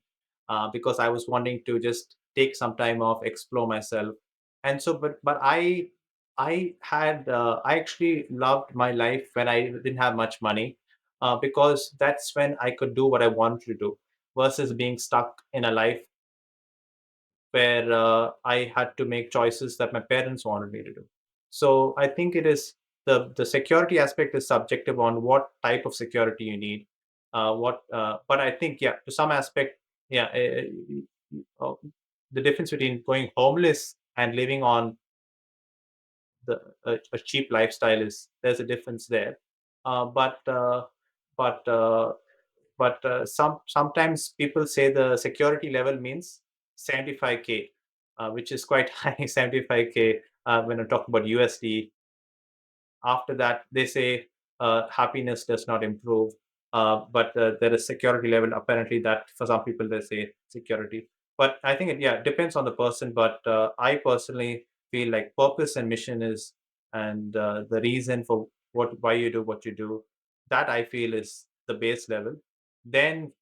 because I was wanting to just take some time off, explore myself. And so, but I actually loved my life when I didn't have much money, because that's when I could do what I wanted to do, versus being stuck in a life where I had to make choices that my parents wanted me to do. So I think it is, the security aspect is subjective on what type of security you need. But I think, yeah, to some aspect, yeah, the difference between going homeless and living on a cheap lifestyle is, there's a difference there. Uh, but uh, but uh, but sometimes people say the security level means 75K, which is quite high. 75K, when I talk about USD. After that, they say happiness does not improve, but there is security level apparently, that for some people they say security. But I think it, yeah, depends on the person. But I personally feel like purpose and mission is, and the reason for why you do what you do, that I feel is the base level. Then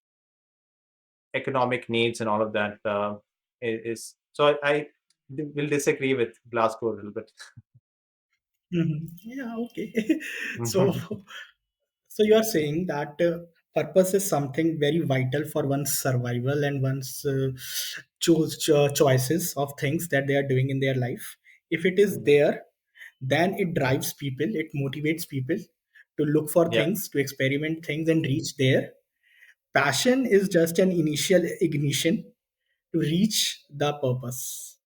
economic needs and all of that is, so will disagree with Glasgow a little bit. Mhm. Yeah, okay. So, so you are saying that purpose is something very vital for one's survival and one's choices of things that they are doing in their life. If it is there, then it drives people, it motivates people to look for Yeah, things, to experiment things and reach there. Passion is just an initial ignition to reach the purpose.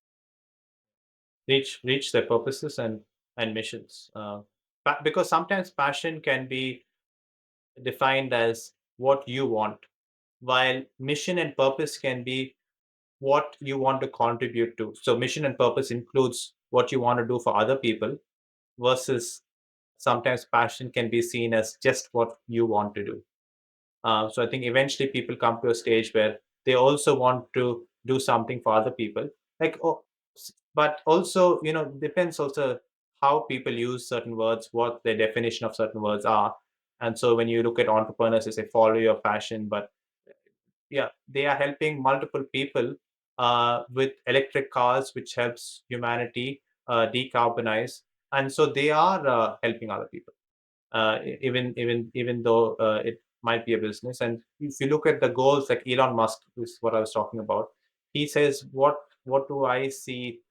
reach their purposes and missions. Because sometimes passion can be defined as what you want, while mission and purpose can be what you want to contribute to. So mission and purpose includes what you want to do for other people, versus sometimes passion can be seen as just what you want to do. So I think eventually people come to a stage where they also want to do something for other people. Like, but also, depends also how people use certain words, what their definition of certain words are. And so when you look at entrepreneurs, they say follow your passion, but yeah, they are helping multiple people with electric cars, which helps humanity decarbonize, and so they are helping other people, even though it might be a business. And if you look at the goals, like Elon Musk, is what I was talking about. He says, what do I see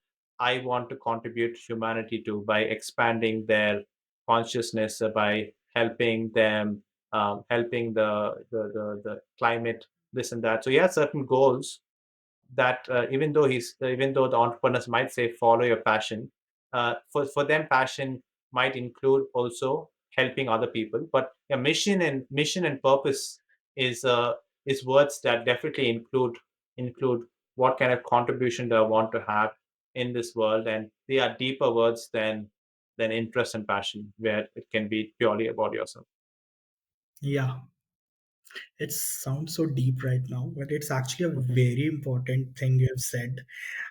I want to contribute humanity to by expanding their consciousness, by helping them, helping the climate, this and that. So he has certain goals that, even though the entrepreneurs might say follow your passion, for them passion might include also helping other people. But a mission and purpose is uh, is words that definitely include what kind of contribution do I want to have in this world, and they are deeper words than interest and passion, where it can be purely about yourself. Yeah, it sounds so deep right now, but it's actually a very important thing you have said.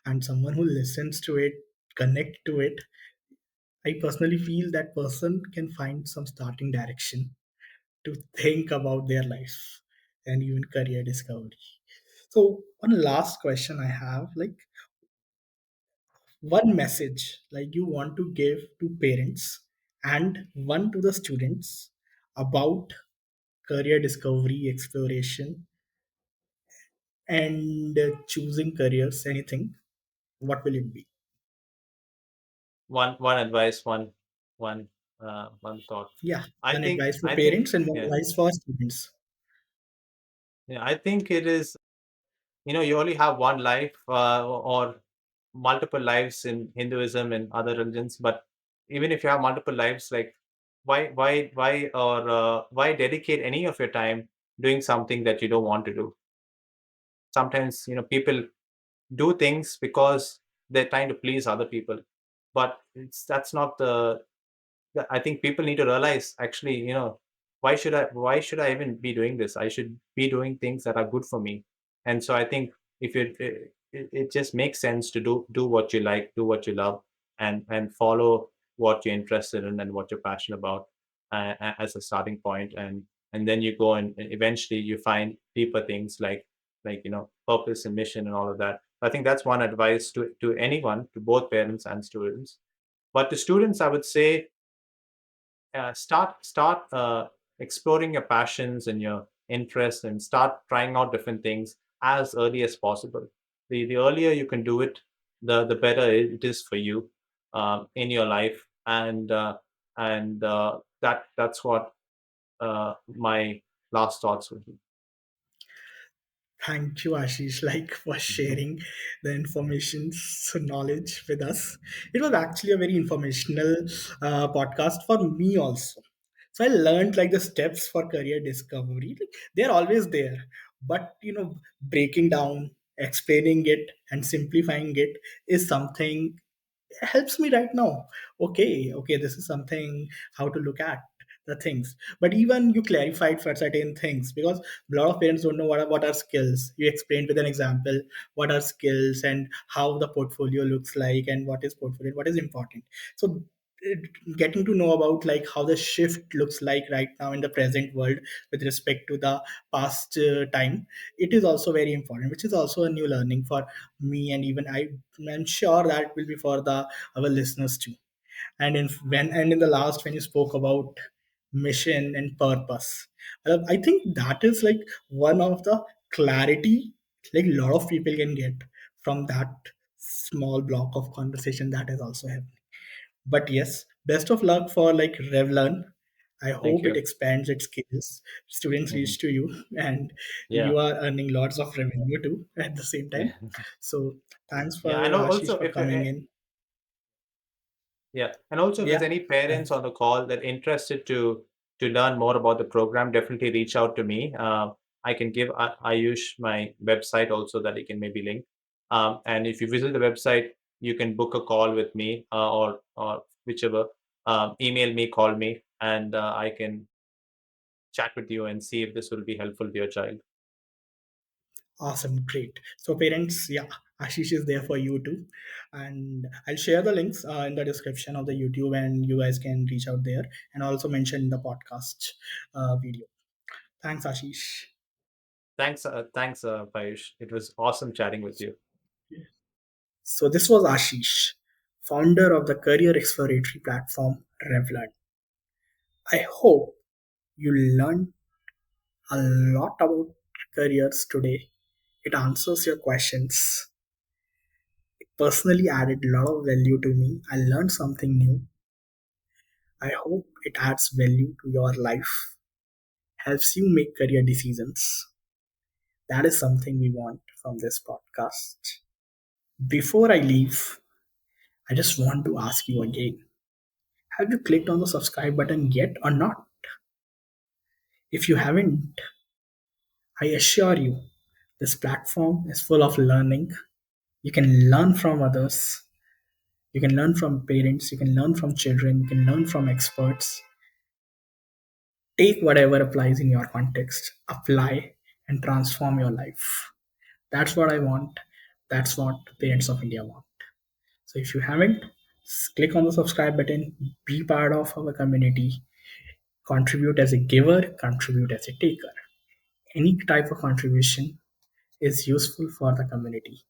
And someone who listens to it, connect to it, I personally feel that person can find some starting direction to think about their life and even career discovery. So one last question I have, like one message like you want to give to parents and one to the students about career discovery, exploration, and choosing careers, anything, what will it be? One advice, one thought. Yeah, I one think advice for I think parents and one yeah, advice for students. yeah. I think it is. You only have one life, or multiple lives in Hinduism and other religions. But even if you have multiple lives, like why dedicate any of your time doing something that you don't want to do? Sometimes people do things because they're trying to please other people, but that's not I think people need to realize, actually, why should I even be doing this? I should be doing things that are good for me. And so I think if it just makes sense to do what you like, do what you love, and follow what you're interested in and what you're passionate about, as a starting point. And then you go and eventually you find deeper things like purpose and mission and all of that. I think that's one advice to anyone, to both parents and students. But to students, I would say, start exploring your passions and your interests, and start trying out different things as early as possible. The earlier you can do it, the better it is for you, in your life. And that's what my last thoughts would be. Thank you, Ashish, like for Mhm. sharing the information, so knowledge with us. It was actually a very informational podcast for me also. So I learned like the steps for career discovery. Like, they're always there, but breaking down, explaining it, and simplifying it is something helps me right now. Okay, this is something how to look at the things. But even you clarified for certain things, because a lot of parents don't know what are skills. You explained with an example what are skills and how the portfolio looks like, and what is portfolio, what is important. So getting to know about like how the shift looks like right now in the present world with respect to the past time, it is also very important, which is also a new learning for me, and even I'm sure that will be for the our listeners too. And in the last, when you spoke about mission and purpose, I think that is like one of the clarity like a lot of people can get from that small block of conversation that is also happening. But yes, best of luck for like Revlearn. I Thank hope it you. expands its skills, students Mhm. reach to you, and Yeah. you are earning lots of revenue too at the same Yeah. time. So thanks for Yeah, and Ashish also, for if coming in. yeah, and also if there's Yeah, any parents on the call that interested to learn more about the program, definitely reach out to me. I can give Ayush my website also, that he can maybe link. And if you visit the website, you can book a call with me, or whichever. Email me, call me, and I can chat with you and see if this will be helpful to your child. awesome, great. So parents, yeah, Ashish is there for you too, and I'll share the links in the description of the YouTube, and you guys can reach out there, and also mention the podcast video. Thanks, Ashish. Thanks, Payush. It was awesome chatting with you. So this was Ashish, founder of the career exploratory platform Revlearn. I hope you learned a lot about careers today. It answers your questions. It personally added a lot of value to me. I learned something new. I hope it adds value to your life, helps you make career decisions. That is something we want from this podcast. Before I leave, I just want to ask you again, have you clicked on the subscribe button yet or not? If you haven't, I assure you, this platform is full of learning. You can learn from others, you can learn from parents, you can learn from children, you can learn from experts. Take whatever applies in your context, apply and transform your life. That's what I want. That's what parents of India want. So if you haven't, click on the subscribe button, be part of our community, contribute as a giver, contribute as a taker. Any type of contribution is useful for the community.